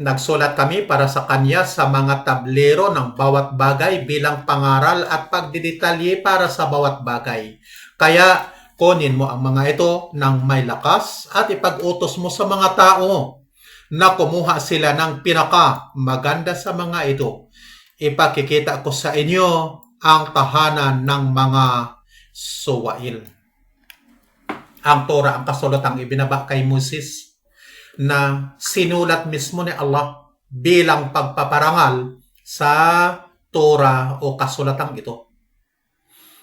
Nagsulat kami para sa kanya sa mga tablero ng bawat bagay bilang pangaral at pagdidetalye para sa bawat bagay. Kaya kunin mo ang mga ito ng may lakas at ipag-utos mo sa mga tao na kumuha sila ng pinaka maganda sa mga ito. Ipakikita ko sa inyo ang tahanan ng mga suwail. Ang Torah, ang kasulatang ibinaba kay Moses, na sinulat mismo ni Allah bilang pagpaparangal sa Torah o kasulatang ito.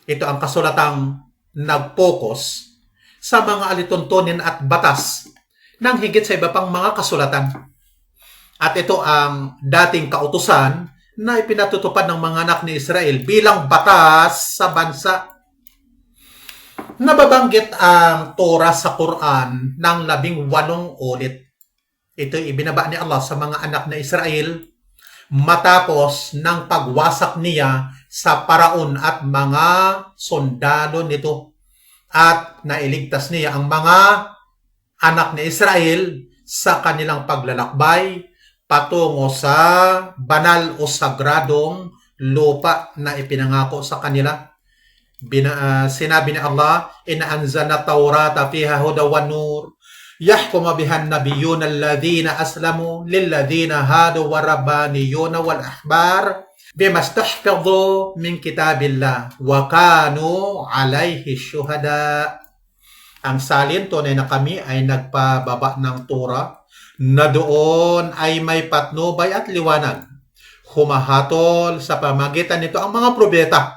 Ito ang kasulatang nag-focus sa mga alituntunin at batas ng higit sa iba pang mga kasulatan. At ito ang dating kautusan na ipinatutupad ng mga anak ni Israel bilang batas sa bansa. Nababanggit ang Torah sa Quran ng 18 ulit. Ito ibinaba ni Allah sa mga anak na Israel matapos ng pagwasak niya sa paraon at mga sundalo nito. At nailigtas niya ang mga anak ni Israel sa kanilang paglalakbay patungo sa banal o sagradong lupa na ipinangako sa kanila. Sinabi ni Allah, "Inna anzalna Taurata fiha hudaw wan nur yahkumu biha an-nabiyyuna alladhina aslamu lilladhina hadu warabbaniyuna wal ahbar bima istahfadhu min kitabillah wa kanu alayhi syuhada." Ang salin, tunay na kami ay nagpababa ng Torah na doon ay may patnubay at liwanag. Humahatol sa pamagitan nito ang mga propeta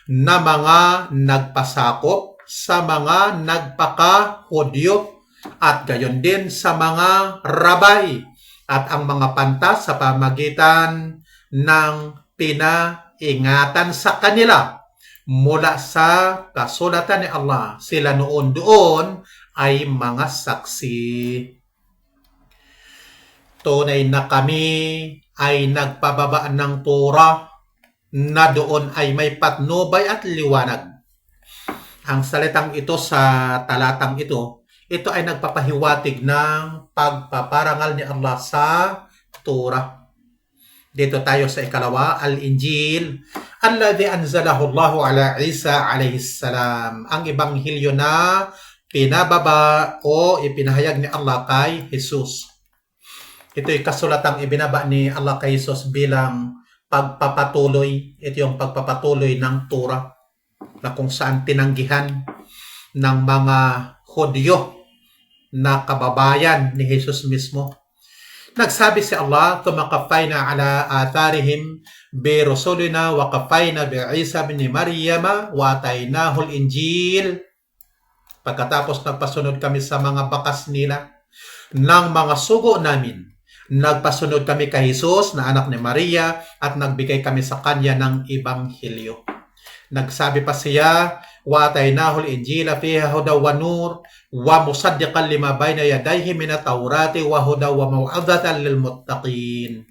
na mga nagpasakop sa mga nagpaka-Hudyo at gayon din sa mga rabay at ang mga pantas sa pamagitan ng pinaingatan sa kanila mula sa kasulatan ni Allah. Sila noon doon ay mga saksi. Tunay na kami ay nagpababa ng Torah na doon ay may patnubay at liwanag. Ang salitang ito sa talatang ito ay nagpapahiwatig ng pagpaparangal ni Allah sa Torah. Dito tayo sa ikalawa, Al-Injil, alladhi anzalahu Allahu ala Isa alayhi salam. Ang ebanghelyo na pinababa o ipinahayag ni Allah kay Jesus. Ito ay kasulatang ibinaba ni Allah kay Jesus bilang pagpapatuloy. Ito yung pagpapatuloy ng Torah na kung saan tinanggihan ng mga Hudyo na kababayan ni Jesus mismo. Nagsabi si Allah, "Tumakafayna ala atharihim bi rusulina wa kafayna bi Isa bin Maryama wa atainahu al-Injil." Pagkatapos nagpasunod kami sa mga bakas nila ng mga sugo namin, nagpasunod kami kay Jesus na anak ni Maria at nagbigay kami sa kanya ng ebanghelyo. Nagsabi pa siya, "Wa atainahu al-Injila fiha hudaw wa nur wa musaddiqan lima bayna yadayhi min at-taurati wa hudaw wa mau'izatan lil muttaqin."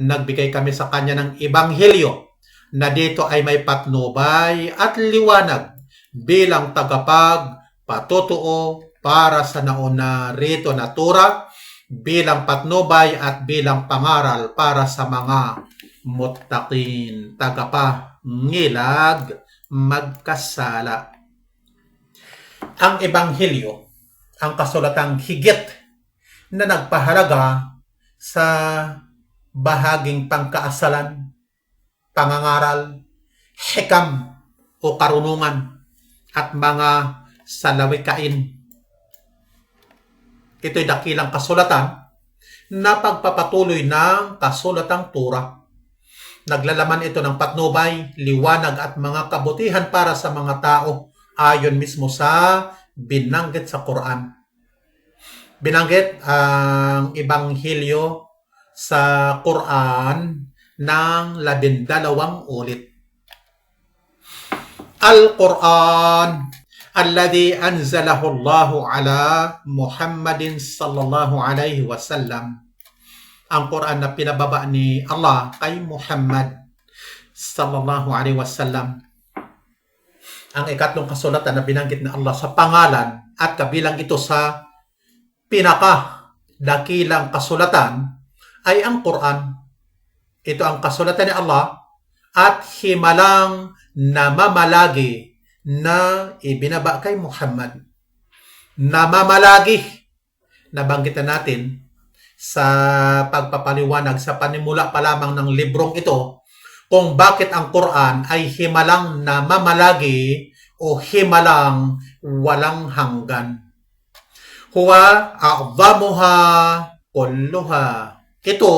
Nagbigay kami sa kanya ng ebanghelyo na dito ay may patnubay at liwanag bilang tagapagpatutuo para sa nauna rito na Torah, bilang patnubay at bilang pangaral para sa mga muttaqin, tagapangilag, magkasala. Ang ebanghelyo, ang kasulatang higit na nagpahalaga sa bahaging pangkaasalan, pangangaral, hikam o karunungan at mga salawikain. Ito'y dakilang kasulatan na pagpapatuloy ng kasulatang Torah. Naglalaman ito ng patnubay, liwanag at mga kabutihan para sa mga tao ayon mismo sa binanggit sa Quran. Binanggit ang ebanghelyo sa Quran ng 12 ulit. Al-Quran alladhi anzalahu Allahu ala Muhammadin sallallahu alaihi wasallam. Ang Quran na pinababa ni Allah kay Muhammad sallallahu alaihi wasallam. Ang ikatlong kasulatan na binanggit ni Allah sa pangalan at kabilang ito sa pinaka-dakilang kasulatan ay ang Quran. Ito ang kasulatan ni Allah at himalang namamalagi na ibinaba kay Muhammad. Namamalagi, nabanggitan natin sa pagpapaliwanag sa panimula pa lamang ng librong ito kung bakit ang Quran ay himalang namamalagi o himalang walang hanggan. Huwa a'zamuha kulluha. Ito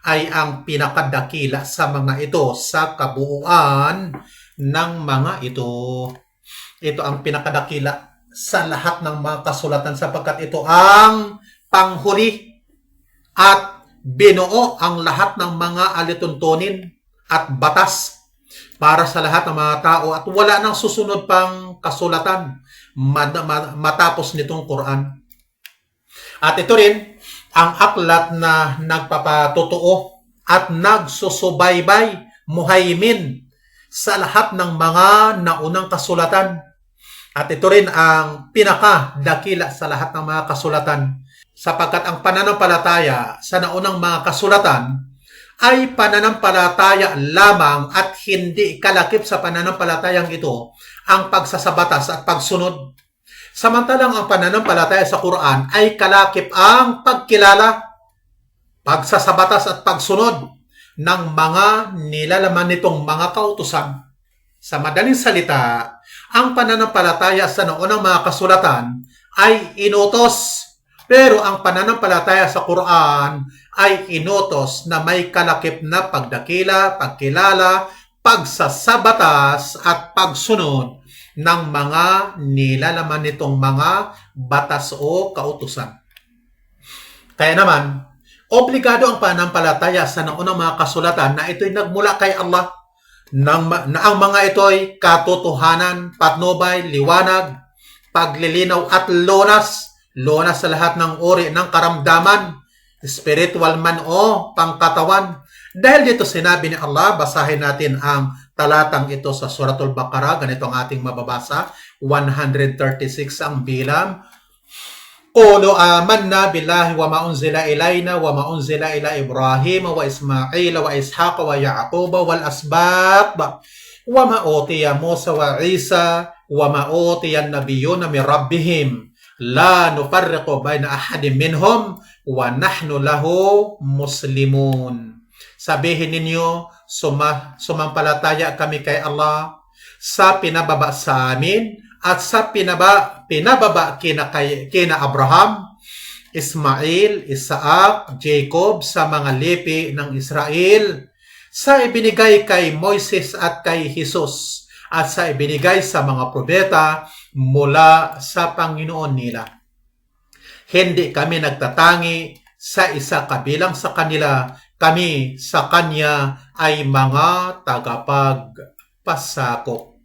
ay ang pinakadakila sa mga ito sa kabuuan ng mga ito. Ito ang pinakadakila sa lahat ng mga kasulatan sapagkat ito ang panghuli at binuo ang lahat ng mga alituntunin at batas para sa lahat ng mga tao at wala nang susunod pang kasulatan matapos nitong Quran. At ito rin ang aklat na nagpapatotoo at nagsusubaybay, muhaymin sa lahat ng mga naunang kasulatan. At ito rin ang pinakadakila sa lahat ng mga kasulatan sapagkat ang pananampalataya sa naunang mga kasulatan ay pananampalataya lamang at hindi kalakip sa pananampalatayang ito ang pagsasabatas at pagsunod. Samantalang ang pananampalataya sa Quran ay kalakip ang pagkilala, pagsasabatas at pagsunod ng mga nilalaman nitong mga kautusan. Sa madaling salita, ang pananampalataya sa naunang mga kasulatan ay inutos, pero ang pananampalataya sa Quran ay inutos na may kalakip na pagdakila, pagkilala, pagsasabatas at pagsunod ng mga nilalaman nitong mga batas o kautusan. Kaya naman, obligado ang pananampalataya sa naunang mga kasulatan na ito'y nagmula kay Allah, na ang mga ito'y katotohanan, patnubay, liwanag, paglilinaw at lunas sa lahat ng uri ng karamdaman, spiritual man o pangkatawan. Dahil dito sinabi ni Allah, basahin natin ang talatang ito sa Suratul Baqarah. Ganito ang ating mababasa. 136 ang bilang. Qulu amanna billahi wa ma unzila ilayna wa ma unzila ila Ibrahim wa Ismail wa Ishaq wa Ya'qub wal asbat wa ma utiya Musa wa Isa wa ma utiya an-nabiyyuna min rabbihim la nufarriqu baina ahadin minhum wa nahnu lahu muslimun. Sabihin ninyo, sumampalataya kami kay Allah sa pinababa sa amin at sa pinababa kina Abraham, Ismail, Isaac, Jacob sa mga lipi ng Israel, sa ibinigay kay Moises at kay Jesus at sa ibinigay sa mga propeta mula sa Panginoon nila. Hindi kami nagtatangi sa isa kabilang sa kanila, kami sa Kanya ay mga tagapagpasakop.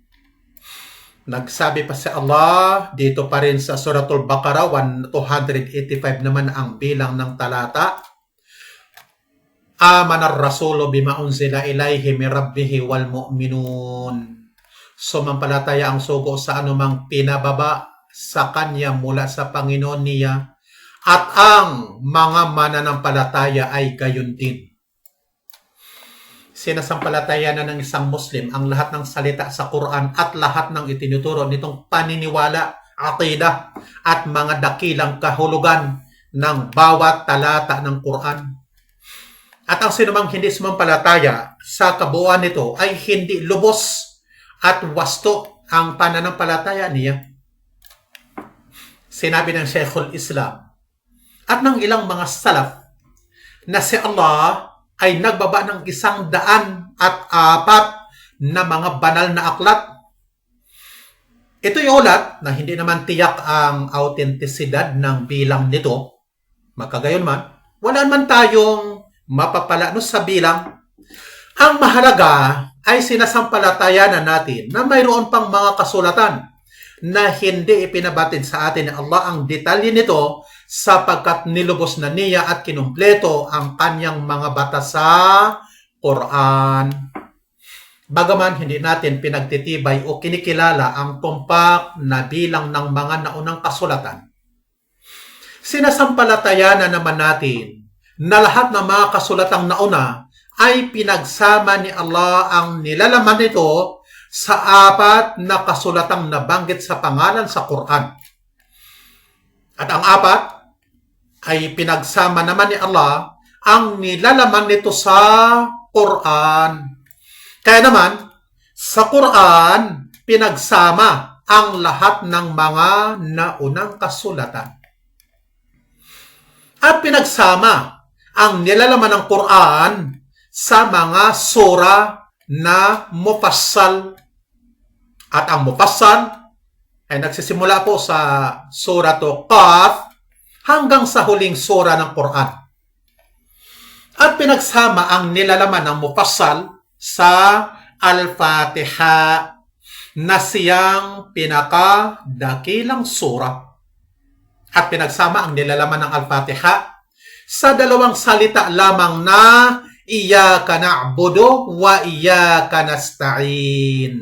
Nagsabi pa si Allah, dito pa rin sa Suratul Baqarah, 285 naman ang bilang ng talata. Amanar rasulu bima unzila ilayhi min rabbihi wal mu'minun. Sumampalataya ang sugo sa anumang pinababa sa Kanya mula sa Panginoon niya at ang mga mananampalataya ay gayon din. Sinasampalataya na ng isang Muslim ang lahat ng salita sa Quran at lahat ng itinuturo nitong paniniwala, aqidah at mga dakilang kahulugan ng bawat talata ng Quran. At ang sinumang hindi sumampalataya sa kabuuan nito ay hindi lubos at wasto ang pananampalataya niya. Sinabi ng Sheikhul Islam at ng ilang mga salaf na si Allah ay nagbaba ng 104 na mga banal na aklat. Ito'y ulat na hindi naman tiyak ang autentisidad ng bilang nito. Magkagayon man, wala man tayong mapapala sa bilang Ang mahalaga ay sinasampalatayanan natin na mayroon pang mga kasulatan na hindi ipinabatid sa atin ni Allah ang detalye nito sapagkat nilubos na niya at kinumpleto ang kanyang mga batas sa Quran. Bagaman hindi natin pinagtitibay o kinikilala ang tumpak na bilang ng mga naunang kasulatan, sinasampalatayanan naman natin na lahat ng mga kasulatang nauna ay pinagsama ni Allah ang nilalaman nito sa 4 na kasulatang nabanggit sa pangalan sa Quran. At ang 4 ay pinagsama naman ni Allah ang nilalaman nito sa Quran. Kaya naman, sa Quran, pinagsama ang lahat ng mga naunang kasulatan. At pinagsama ang nilalaman ng Quran sa mga sura na mufassal. At ang mufassal ay nagsisimula po sa sura to Qaf hanggang sa huling sura ng Quran. At pinagsama ang nilalaman ng mufassal sa Al-Fatiha na siyang pinakadakilang sura. At pinagsama ang nilalaman ng Al-Fatiha sa 2 salita lamang na Iyyaka na'budu wa iyyaka nasta'in.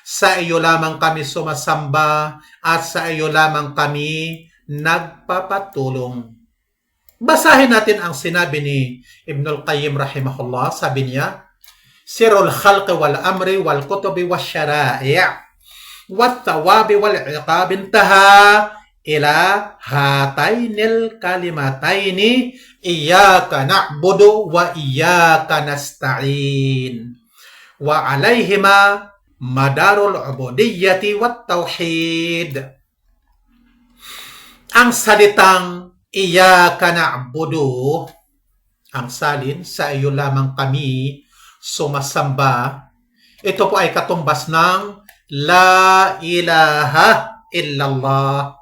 Sa iyo lamang kami sumasamba at sa iyo lamang kami nagpapatulong. Basahin natin ang sinabi ni Ibnul Qayyim rahimahullah. Sabi niya, Sirul khalqi wal amri wal kutubi wal syara'i' wat tawabi wal iqab intaha ila hatainil kalimataini iyyaka na'budu wa iyyaka nasta'in wa alaihima madarul ubudiyyati wat tauhid. Ang salitang iyyaka na'budu, ang salin, sa iyo lamang kami sumasamba, ito po ay katumbas ng La ilaha illallah.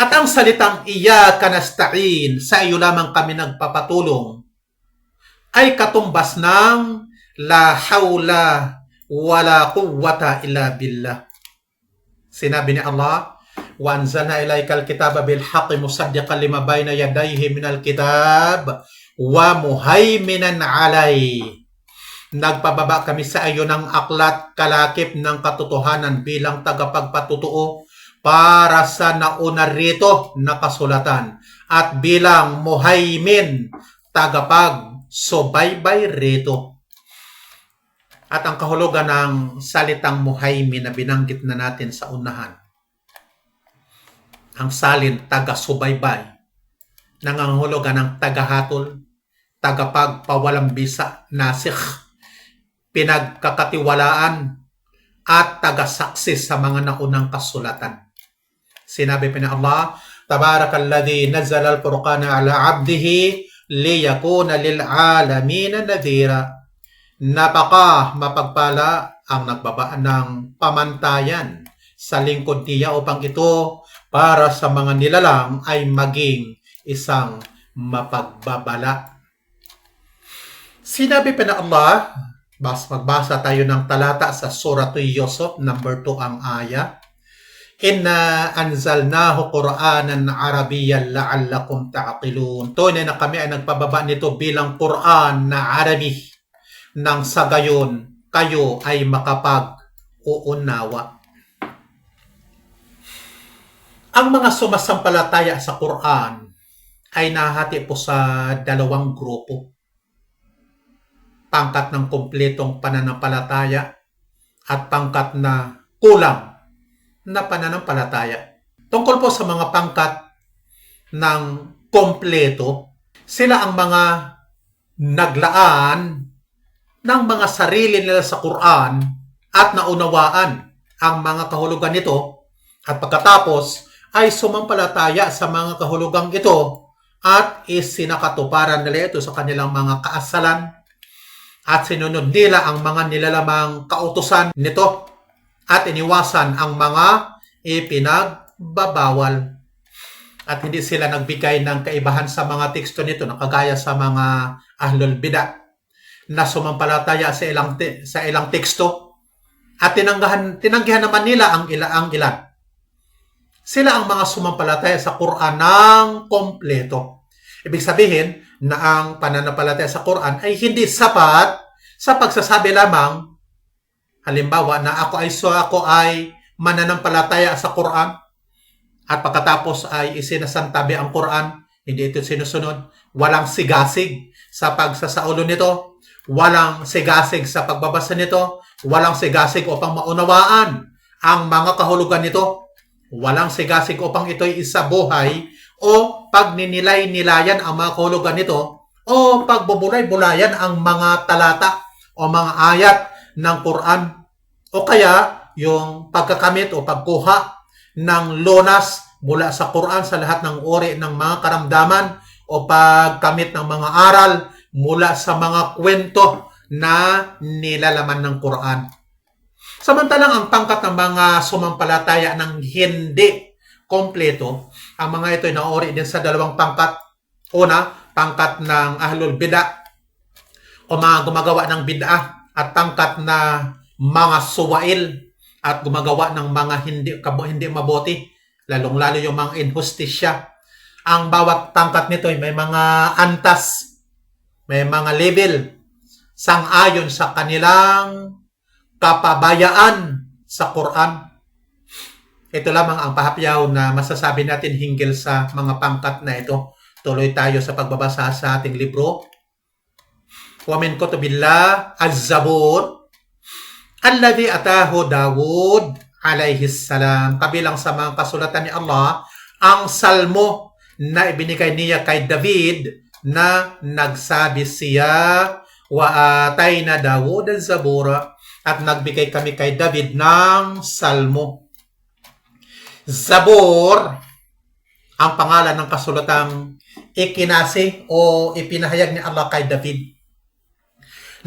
At ang salitang iyyaka nasta'in, sa iyo lamang kami nagpapatulong, ay katumbas ng La hawla wala quwwata illa billah. Sinabi ni Allah, wa anzalna ilaykal kitaba bil haqqi musaddiqan lima bayna yadayhi minal kitab wa muhaiminan alayhi. Nagpababa kami sa iyo ng aklat kalakip ng katotohanan bilang tagapagpatutuo para sa nauna rito na kasulatan at bilang muhaimin, tagapagsubaybay rito. At ang kahulugan ng salitang muhaimin na binanggit na natin sa unahan, ang salin taga-subaybay, nangangahulugan ng tagahatol, tagapagpawalang bisa, nasikh, pinagkakatiwalaan, at tagasaksi sa mga naunang kasulatan. Sinabi pa ni Allah, Tabarakalladhi nazzala al-Furqana ala abdihi liyakuna lil'alamina nadhira. Napaka mapagpala ang nagbaba ng pamantayan sa lingkod niya upang ito para sa mga nilalang ay maging isang mapagbabala. Sinabi pa na Allah, magbasa tayo ng talata sa Surah Yusuf, number 2 ang aya. Inna anzalnahu Qur'anan Arabiyyan la'allakum ta'qilun. Tunay na kami ay nagpababa nito bilang Qur'an na Arabi, nang sa gayon kayo ay makapag-uunawa. Ang mga sumasampalataya sa Quran ay nahati po sa 2 grupo. Pangkat ng kumpletong pananampalataya at pangkat na kulang na pananampalataya. Tungkol po sa mga pangkat ng kompleto, sila ang mga naglaan ng mga sarili nila sa Quran at naunawaan ang mga kahulugan nito at pagkatapos ay sumampalataya sa mga kahulugang ito at isinakatuparan nila ito sa kanilang mga kaasalan at sinunod nila ang mga nilalamang kautusan nito at iniwasan ang mga ipinagbabawal. At hindi sila nagbigay ng kaibahan sa mga teksto nito na kagaya sa mga ahlul bidah na sumampalataya sa ilang teksto at tinanggihan naman nila ang ilan. Sila ang mga sumampalataya sa Quran ng kompleto. Ibig sabihin na ang pananampalataya sa Quran ay hindi sapat sa pagsasabi lamang, halimbawa na ako ay mananampalataya sa Quran at pagkatapos ay isinasantabi ang Quran, hindi ito sinusunod. Walang sigasig sa pagsasaulo nito, walang sigasig sa pagbabasa nito, walang sigasig upang maunawaan ang mga kahulugan nito, walang sigasig upang ito'y isabuhay o pagninilay-nilayan ang mga kahulugan nito o pagbubulay-bulayan ang mga talata o mga ayat ng Quran o kaya yung pagkakamit o pagkuha ng lunas mula sa Quran sa lahat ng uri ng mga karamdaman o pagkamit ng mga aral mula sa mga kwento na nilalaman ng Quran. Samantalang ang pangkat ng mga sumampalataya ng hindi kompleto, ang mga ito ay nauri din sa dalawang pangkat. Una, pangkat ng ahlul bid'ah o mga gumagawa ng bid'ah at pangkat na mga suwail at gumagawa ng mga hindi mabuti, lalong-lalo yung mga injustisya. Ang bawat pangkat nito ay may mga antas, may mga level, sang-ayon sa kanilang kapabayaan sa Quran. Ito lamang ang pahapyaw na masasabi natin hinggil sa mga pangkat na ito. Tuloy tayo sa pagbabasa sa ating libro. Wa min kutubillah az-Zabur alladhi atahu Dawud alayhi salam. Kabilang sa mga kasulatan ni Allah, ang salmo na ibinigay niya kay David na nagsabi siya, wa atayna Dawud az-Zabura, at nagbigay kami kay David ng salmo. Zabur, ang pangalan ng kasulatang ikinasi o ipinahayag ni Allah kay David.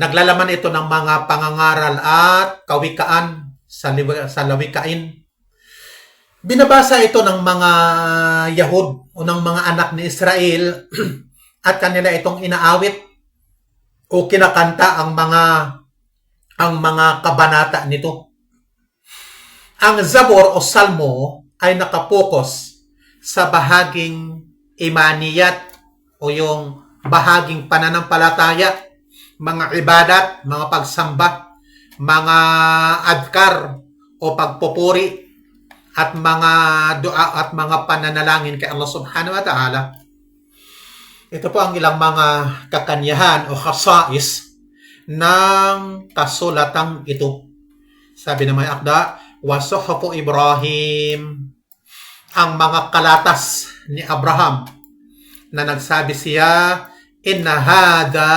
Naglalaman ito ng mga pangangaral at kawikaan sa lawikain. Binabasa ito ng mga Yahud o ng mga anak ni Israel at kanila itong inaawit o kinakanta ang mga kabanata nito. Ang Zabur o Salmo ay nakapokus sa bahaging imaniyat o yung bahaging pananampalataya, mga ibadat, mga pagsamba, mga adkar o pagpupuri at mga dua at mga pananalangin kay Allah Subhanahu wa Ta'ala. Ito po ang ilang mga kakanyahan o khasais ng kasulatang ito. Sabi ng may akda, wa suhufu Ibrahim, ang mga kalatas ni Abraham na nagsabi siya, inna hada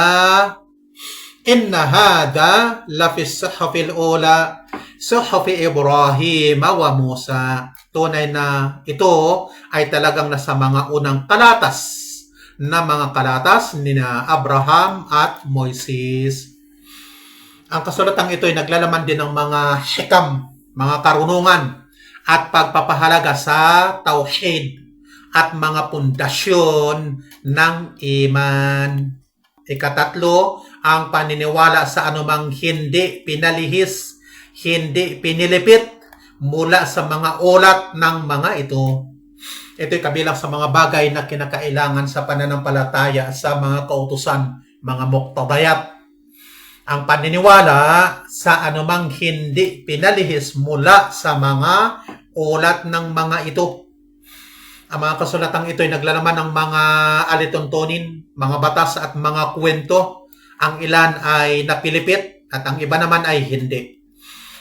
la fi suhufil ula suhufi Ibrahim wa Musa. Tunay na ito ay talagang nasa mga unang kalatas na mga kalatas ni Abraham at Moises. Ang kasulatang ito ay naglalaman din ng mga hikam, mga karunungan at pagpapahalaga sa tauhid at mga pundasyon ng iman. Ikatatlo, ang paniniwala sa anumang hindi pinalihis, hindi pinilipit mula sa mga ulat ng mga ito. Ito'y kabilang sa mga bagay na kinakailangan sa pananampalataya sa mga kautusan, mga muqtadayat. Ang paniniwala sa anumang hindi pinalihis mula sa mga ulat ng mga ito. Ang mga kasulatang ito ay naglalaman ng mga alituntunin, mga batas at mga kwento. Ang ilan ay napilipit at ang iba naman ay hindi.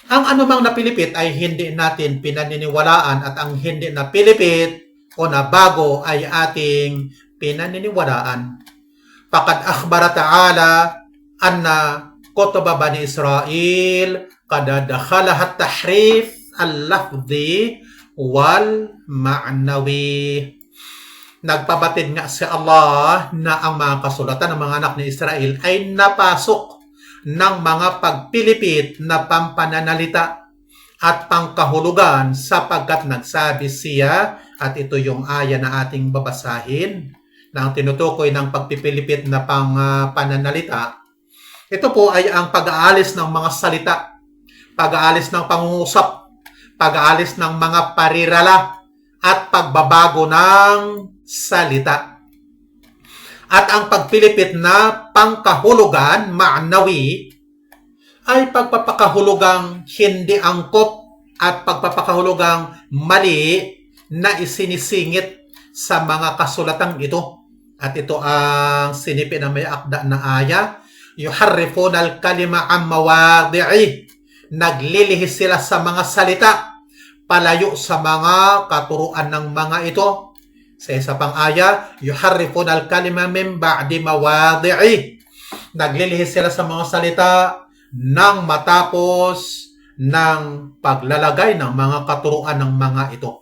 Ang anumang napilipit ay hindi natin pinaniniwalaan at ang hindi napilipit o nabago ay ating pinaniniwalaan. Faqad akhbara ta'ala anna kutuba Bani Israel qad dakhalaha at-tahrif al-lafzi wal ma'nawi. Nagpabatid nga si Allah na ang mga kasulatan ng mga anak ni Israel ay napasok ng mga pagpilipit na pampananalita at pangkahulugan sapagkat nagsabi siya, at ito yung aya na ating babasahin na ang tinutukoy ng pagpipilipit na pananalita. Ito po ay ang pag-aalis ng mga salita, pag-aalis ng pangungusap, pag-aalis ng mga parirala, at pagbabago ng salita. At ang pagpilipit na pangkahulugan, ma'nawi, ay pagpapakahulugang hindi angkop at pagpapakahulugang mali na isinisingit sa mga kasulatang ito. At ito ang sinipin na may akda na aya, yuharrifuna al-kalima an mawadi'i, naglilihis sila sa mga salita palayo sa mga katuruan ng mga ito. Sa isa pang aya, yuharrifuna al-kalima min ba'di mawadi'i, naglilihis sila sa mga salita nang matapos ng paglalagay ng mga katuruan ng mga ito.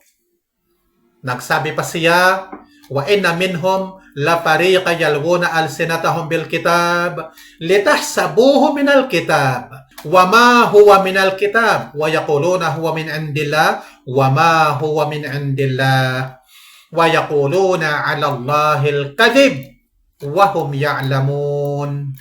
Nagsabi pa siya, wa inna minhum la fariqa yalwuna alsinatahum bil kitab litahsabuhu min al kitab wa ma huwa min al kitab wa yaquluna huwa min indillah wa ma huwa min indillah wa yaquluna 'ala Allahil kadhib wa hum ya'lamun.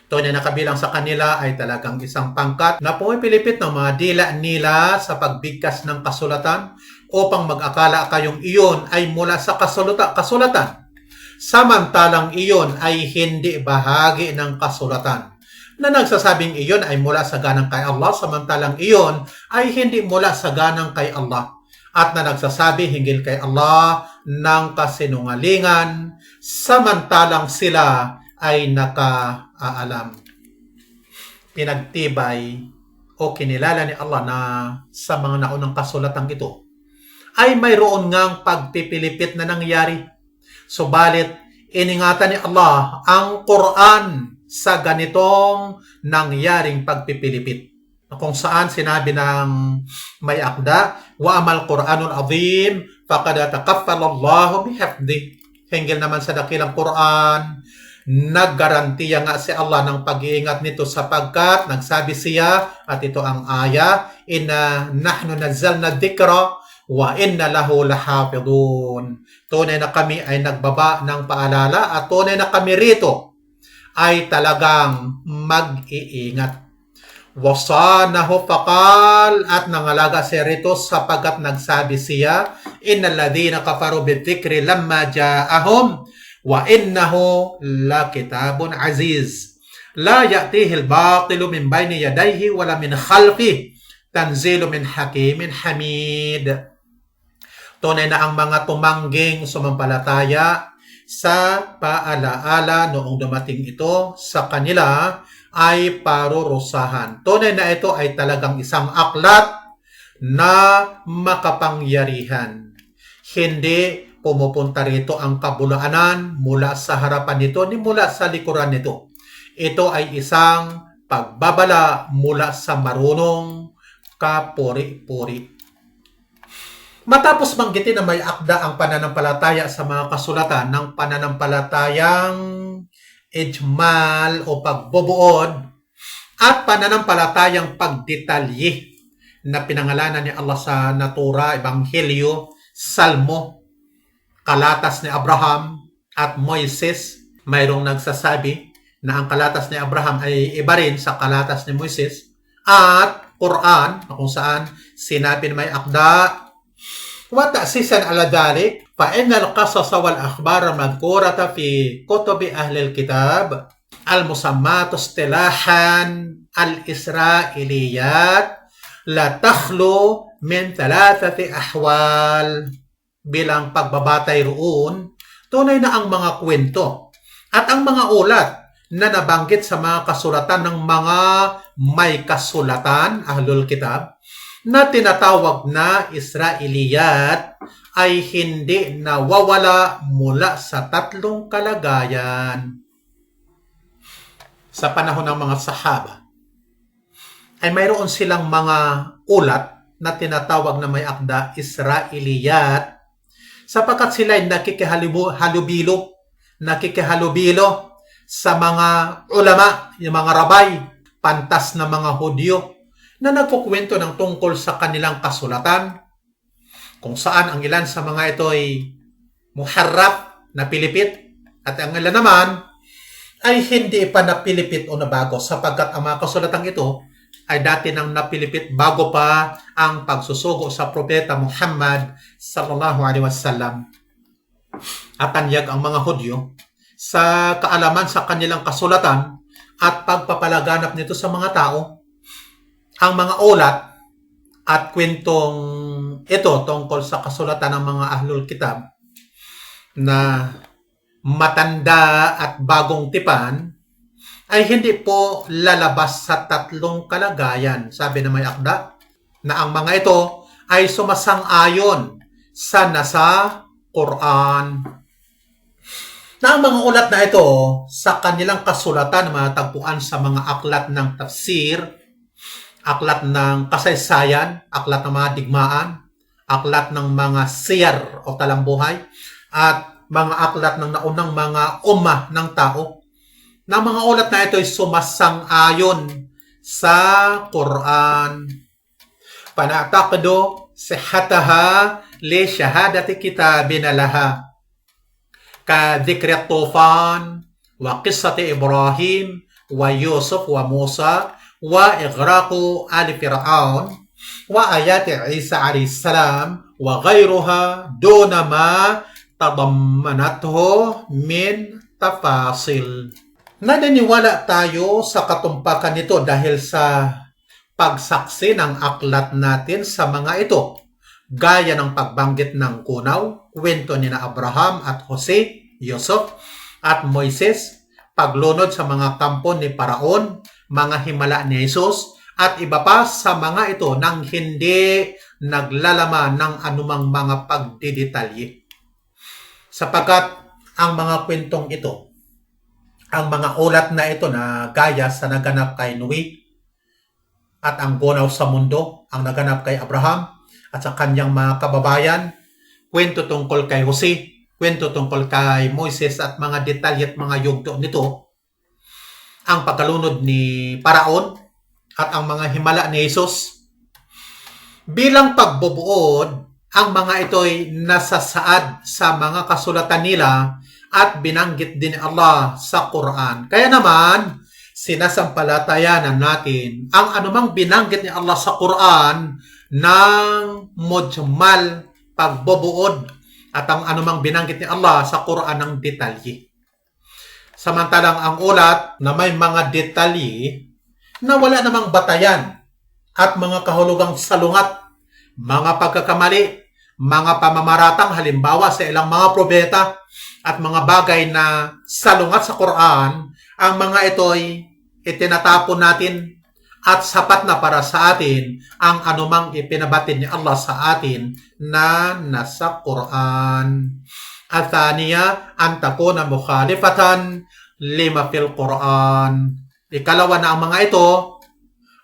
Tunay na kabilang sa kanila ay talagang isang pangkat na pumipilipit ng mga dila nila sa pagbigkas ng kasulatan upang mag-akala kayong iyon ay mula sa kasulatan. Samantalang iyon ay hindi bahagi ng kasulatan. Na nagsasabing iyon ay mula sa ganang kay Allah, samantalang iyon ay hindi mula sa ganang kay Allah. At na nagsasabi hinggil kay Allah ng kasinungalingan, samantalang sila ay nakaalam. Pinagtibay o kinilala ni Allah na sa mga naunang kasulatang ito ay mayroon ngang pagpipilipit na nangyari. Subalit, iningatan ni Allah ang Quran sa ganitong nangyaring pagpipilipit. Kung saan sinabi ng may akda, wa amal Quranul azim faqad takaffala Allahu bihifdhi. Hinggil naman sa dakilang Quran, naggarantiya nga si Allah ng pag-iingat nito sapagkat nagsabi siya, at ito ang aya, inna nahnu nazzalna dhikra wa inna lahu lahafidun. Tunay na kami ay nagbaba ng paalala at tunay na kami rito ay talagang mag-iingat. Wasanahu faqal, at nangalaga siya rito sapagkat nagsabi siya, innal ladhina kafaru bidhikri lamma ja'ahum wa innahu lakitabun aziz la ya'tihi al-batilu min bayni yadayhi wala min khalfihi tanzilu min hakimin hamid. Tunay na ang mga tumangging sumampalataya sa paalaala noong dumating ito sa kanila ay parurusahan. Tunay na ito ay talagang isang aklat na makapangyarihan. Hindi pumupunta rito ang kabulaanan mula sa harapan nito ni mula sa likuran nito. Ito ay isang pagbabala mula sa marunong kapuri-puri. Matapos banggitin na may akda ang pananampalataya sa mga kasulatan ng pananampalatayang ijmal o pagbubuod at pananampalatayang pagdetalye na pinangalanan ni Allah sa natura, ebanghelyo, salmo, kalatas ni Abraham at Moises. Mayroong nagsasabi na ang kalatas ni Abraham ay iba rin sa kalatas ni Moises, at Quran kung saan sinabi na may akda wa ta'sisan ala dhalik fa innal qasas wal akhbar madhkurata fi kutubi ahli al-kitab al-musammatu istilahan al-isra'iliyat la takhlu min thalathati ahwal. Bilang pagbabatay roon, tunay na ang mga kwento at ang mga ulat na nabanggit sa mga kasulatan ng mga may kasulatan, ahlul kitab, na tinatawag na Israeliyat ay hindi nawawala mula sa tatlong kalagayan. Sa panahon ng mga sahaba, ay mayroon silang mga ulat na tinatawag na may akda Israeliyat sapagkat sila ay nakikihalubilo sa mga ulama, yung mga rabay, pantas na mga Hudyo na nagkukwento ng tungkol sa kanilang kasulatan kung saan ang ilan sa mga ito ay muharraf na pilipit at ang ilan naman ay hindi pa napilipit o nabago sapagkat ang mga kasulatang ito ay dati nang napilipit bago pa ang pagsusugo sa Propeta Muhammad sallallahu alaihi wasallam. At tanyag ang mga Hudyo sa kaalaman sa kanilang kasulatan at pagpapalaganap nito sa mga tao. Ang mga ulat at kwentong ito tungkol sa kasulatan ng mga Ahlul Kitab na matanda at bagong tipan ay hindi po lalabas sa tatlong kalagayan. Sabi na may akda na ang mga ito ay sumasang-ayon sa nasa Quran. Na ang mga ulat na ito sa kanilang kasulatan matatagpuan sa mga aklat ng tafsir, aklat ng kasaysayan, aklat ng mga digmaan, aklat ng mga siyar o talambuhay, at mga aklat ng naunang mga ummah ng tao. Na mga ulat na ito ay sumasang-ayon sa Quran. Panataqdo sihataha li shahadati kitabina laha ka dhikri at-tufan wa qissati Ibrahim wa Yusuf wa Musa wa igraqu ali Fir'aun wa ayati Isa alayhi salam wa ghayruha duna ma tadammanathu min tafasil. Naniniwala tayo sa katumpakan nito dahil sa pagsaksi ng aklat natin sa mga ito, gaya ng pagbanggit ng kunaw, kwento ni na Abraham at Jose, Yusuf at Moises, paglunod sa mga kampo ni Paraon, mga himala ni Jesus, at iba pa sa mga ito nang hindi naglalaman ng anumang mga pagdidetalye. Sapagkat ang mga kwentong ito, ang mga ulat na ito na gaya sa naganap kay Noe at ang gunaw sa mundo, ang naganap kay Abraham at sa kanyang mga kababayan, kwento tungkol kay Jose, kwento tungkol kay Moises at mga detalye at mga yugto nito, ang pagkalunod ni Paraon at ang mga himala ni Jesus. Bilang pagbubuod, ang mga ito'y nasasaad sa mga kasulatan nila at binanggit din ni Allah sa Quran. Kaya naman, sinasampalatayanan natin ang anumang binanggit ni Allah sa Quran ng mujmal, pagbubuod, at ang anumang binanggit ni Allah sa Quran ng detalye. Samantalang ang ulat na may mga detalye na wala namang batayan at mga kahulugang salungat, mga pagkakamali, mga pamamaratang halimbawa sa ilang mga propeta at mga bagay na salungat sa Quran, ang mga ito'y itinatapon natin at sapat na para sa atin ang anumang ipinabatid ni Allah sa atin na nasa Quran. Athaniya, an takuna mukhalifatan lima fil Quran. Ikalawa na ang mga ito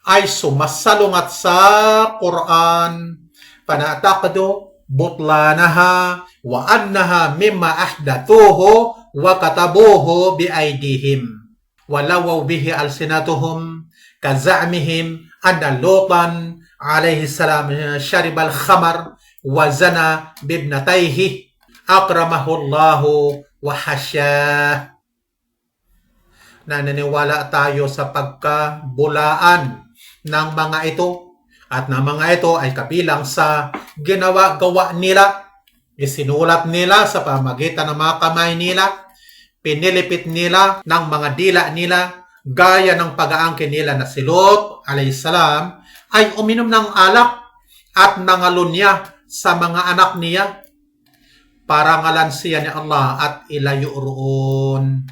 ay sumasalungat sa Quran. Panataqdo butlanaha wa annaha mimma ahdathuhu wa katabuhu bi aydihim walawaw bihi alsinatuhum kaza'mihim anna Lutan alayhi salam sharibal khamar wa zana bibnatayhi akramahu Allahu wa hasyah. Naniniwala tayo sa pagkabulaan ng mga ito at ng mga ito ay kabilang sa ginawa-gawa nila, isinulat nila sa pamagitan ng mga kamay nila, pinilipit nila ng mga dila nila, gaya ng pag-aangkin nila na si Lot alayhisalam ay uminom ng alak at nangalunya sa mga anak niya para ngalansiya ni Allah at ilayo roon.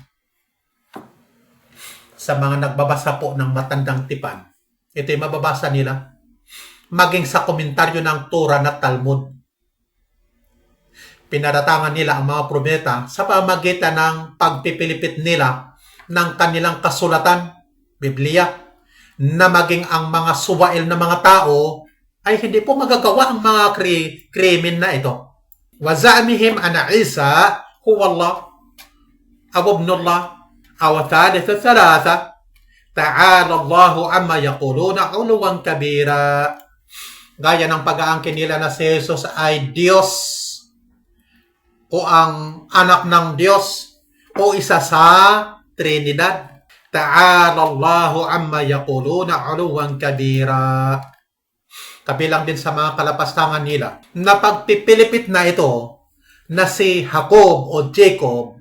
Sa mga nagbabasa po ng matandang tipan, ito'y mababasa nila maging sa komentaryo ng Torah at Talmud. Pinaratangan nila ang mga propeta sa pamagitan ng pagpipilipit nila ng kanilang kasulatan, Biblia, na maging ang mga suwail na mga tao ay hindi po magagawa ang mga krimen na ito. وَزَعْمِهِمْ أَنَّ عِيسَى هُوَ اللَّهُ أَوْ ابْنُ اللَّهِ أَوْ ثَالِثُ ثَلَاثَةٍ تَعَالَى اللَّهُ عَمَّا يَقُولُونَ عُلُوًّا كَبِيرًا. Gaya ng pag-aangkin nila na si Jesus ay Diyos o ang anak ng Diyos o isa sa Trinidad. Ta'ala Allahu amma yaquluna 'uluwan kabira. Kabilang din sa mga kalapastangan nila na pagpipilipit na ito na si Jacob o Jacob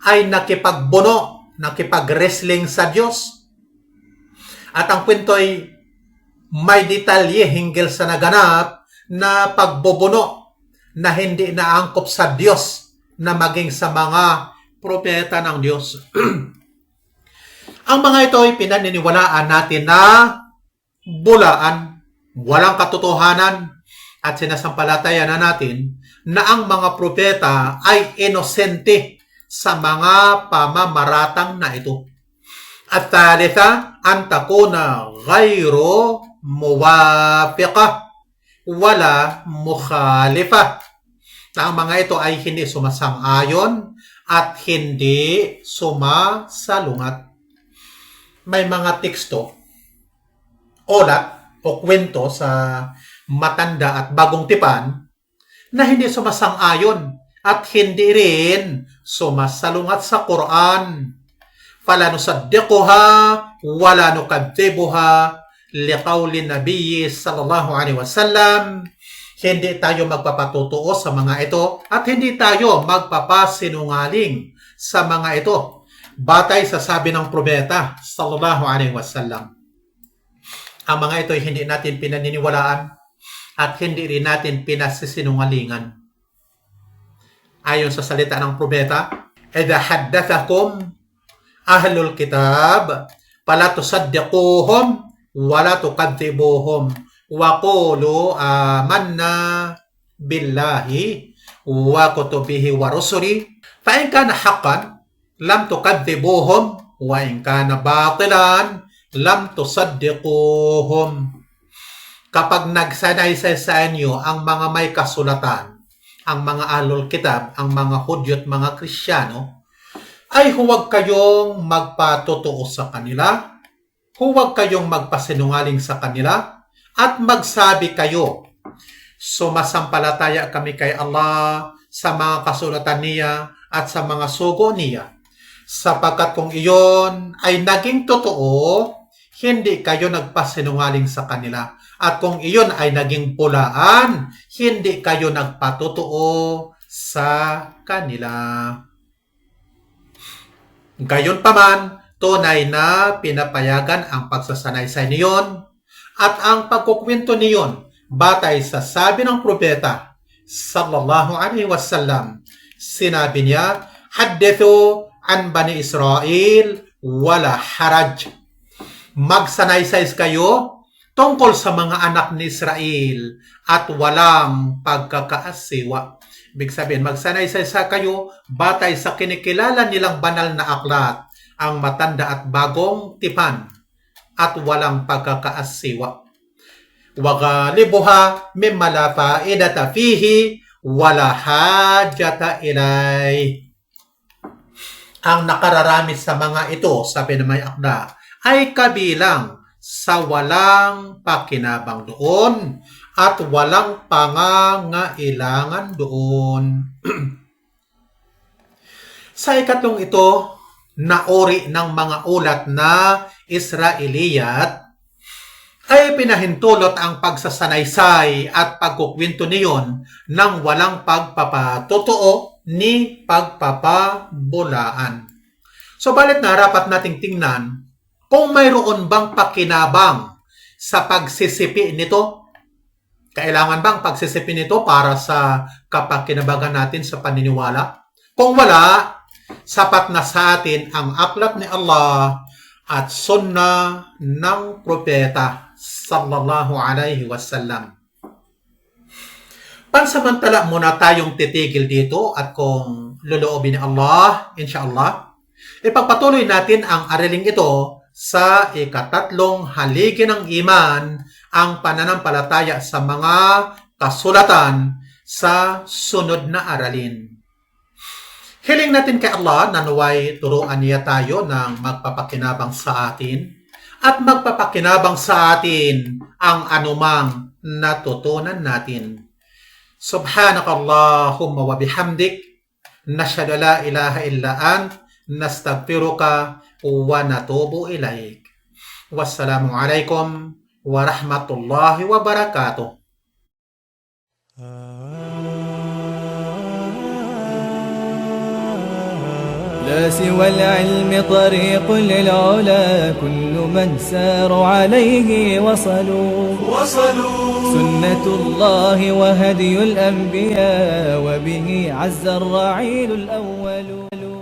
ay nakipagbuno, nakipag-wrestling sa Diyos. At ang kwento ay may detalye hinggil sa naganap na pagbubuno na hindi naangkop sa Diyos na maging sa mga propeta ng Diyos. Ang mga ito ay pinaniniwalaan natin na bulaan, walang katotohanan, at sinasampalataya na natin na ang mga propeta ay inosente sa mga pamamaratang na ito. At thalitha, an takuna ghayro muwafiqah wala mukhalifah. Na ang mga ito ay hindi sumasang-ayon at hindi sumasalungat. May mga teksto, ulat o kwento sa Matanda at Bagong Tipan na hindi sumasang-ayon at hindi rin sumasalungat sa Quran. Fala nusaddiquha wala nukadzibuha liqawli nabiyyi sallallahu alaihi wasallam. Hindi tayo magpapatutuo sa mga ito at hindi tayo magpapasinungaling sa mga ito batay sa sabi ng propeta sallallahu alaihi wasallam. Ang mga ito ay hindi natin pinaniniwalaan at hindi rin natin pinasisinungalingan. Ayon sa salita ng propeta, idha haddathakum ahlul kitab fala tusaddiquhum wala tukadzibuhum wa qulu amanna billahi wa kutubihi wa rusuli fa in kana haqqan lam tukadzibuhum wa in kana batilan lam tusaddiquhum. Kapag nagsanaysay sa inyo ang mga may kasulatan, ang mga ahlul kitab, ang mga Hudyo at mga Kristiyano, ay huwag kayong magpatotoo sa kanila, huwag kayong magpasinungaling sa kanila, at magsabi kayo, sumasampalataya kami kay Allah sa mga kasulatan niya at sa mga sugo niya. Sapagkat kung iyon ay naging totoo, hindi kayo nagpasinungaling sa kanila. At kung iyon ay naging pulaan, hindi kayo nagpatotoo sa kanila. Gayunpaman, tunay na pinapayagan ang pagsasanaysay niyon at ang pagkukwento niyon batay sa sabi ng propeta sallallahu alaihi wasallam. Sinabi niya, haddithu an bani Israel wala haraj. Magsanaysay kayo tungkol sa mga anak ni Israel at walang pagkakaasiwa. Ibig sabihin, magsanaysay kayo batay sa kinikilala nilang banal na aklat, ang Matanda at Bagong Tipan, at walang pagkakaasiwa. Wa ghalibuha mimma la fa'idata fihi wala hajata ilay. Ang nakararami sa mga ito, sabi na may akda, ay kabilang sa walang pakinabang doon at walang pangangailangan doon. Sa ikatlong ito, na uri ng mga ulat na Israeliyat, ay pinahintulot ang pagsasanaysay at pagkukwento niyon ng walang pagpapatotoo ni pagpapabulaan. So, balit na rapat nating tingnan kung mayroon bang pakinabang sa pagsisipi nito. Kailangan bang pagsisipi nito para sa kapakinabangan natin sa paniniwala? Kung wala, sapat na sa atin ang aklat ni Allah at sunnah ng propeta sallallahu alaihi wasallam. Pansamantala muna tayong titigil dito at kung loloobin ni Allah, insyaAllah, ipagpatuloy natin ang araling ito sa ikatatlong haligi ng iman, ang pananampalataya sa mga kasulatan sa sunod na aralin. Hiling natin kay Allah na naway turuan niya tayo ng magpapakinabang sa atin at magpapakinabang sa atin ang anumang natutunan natin. Subhanakallahumma wa bihamdik, nashhadu la ilaha illa ant, nastaghfiruka wa natubu ilaik. Wassalamualaikum warahmatullahi wabarakatuh. لا سوى العلم طريق للعلا كل من ساروا عليه وصلوا سنة الله وهدي الأنبياء وبه عز الرعيل الأول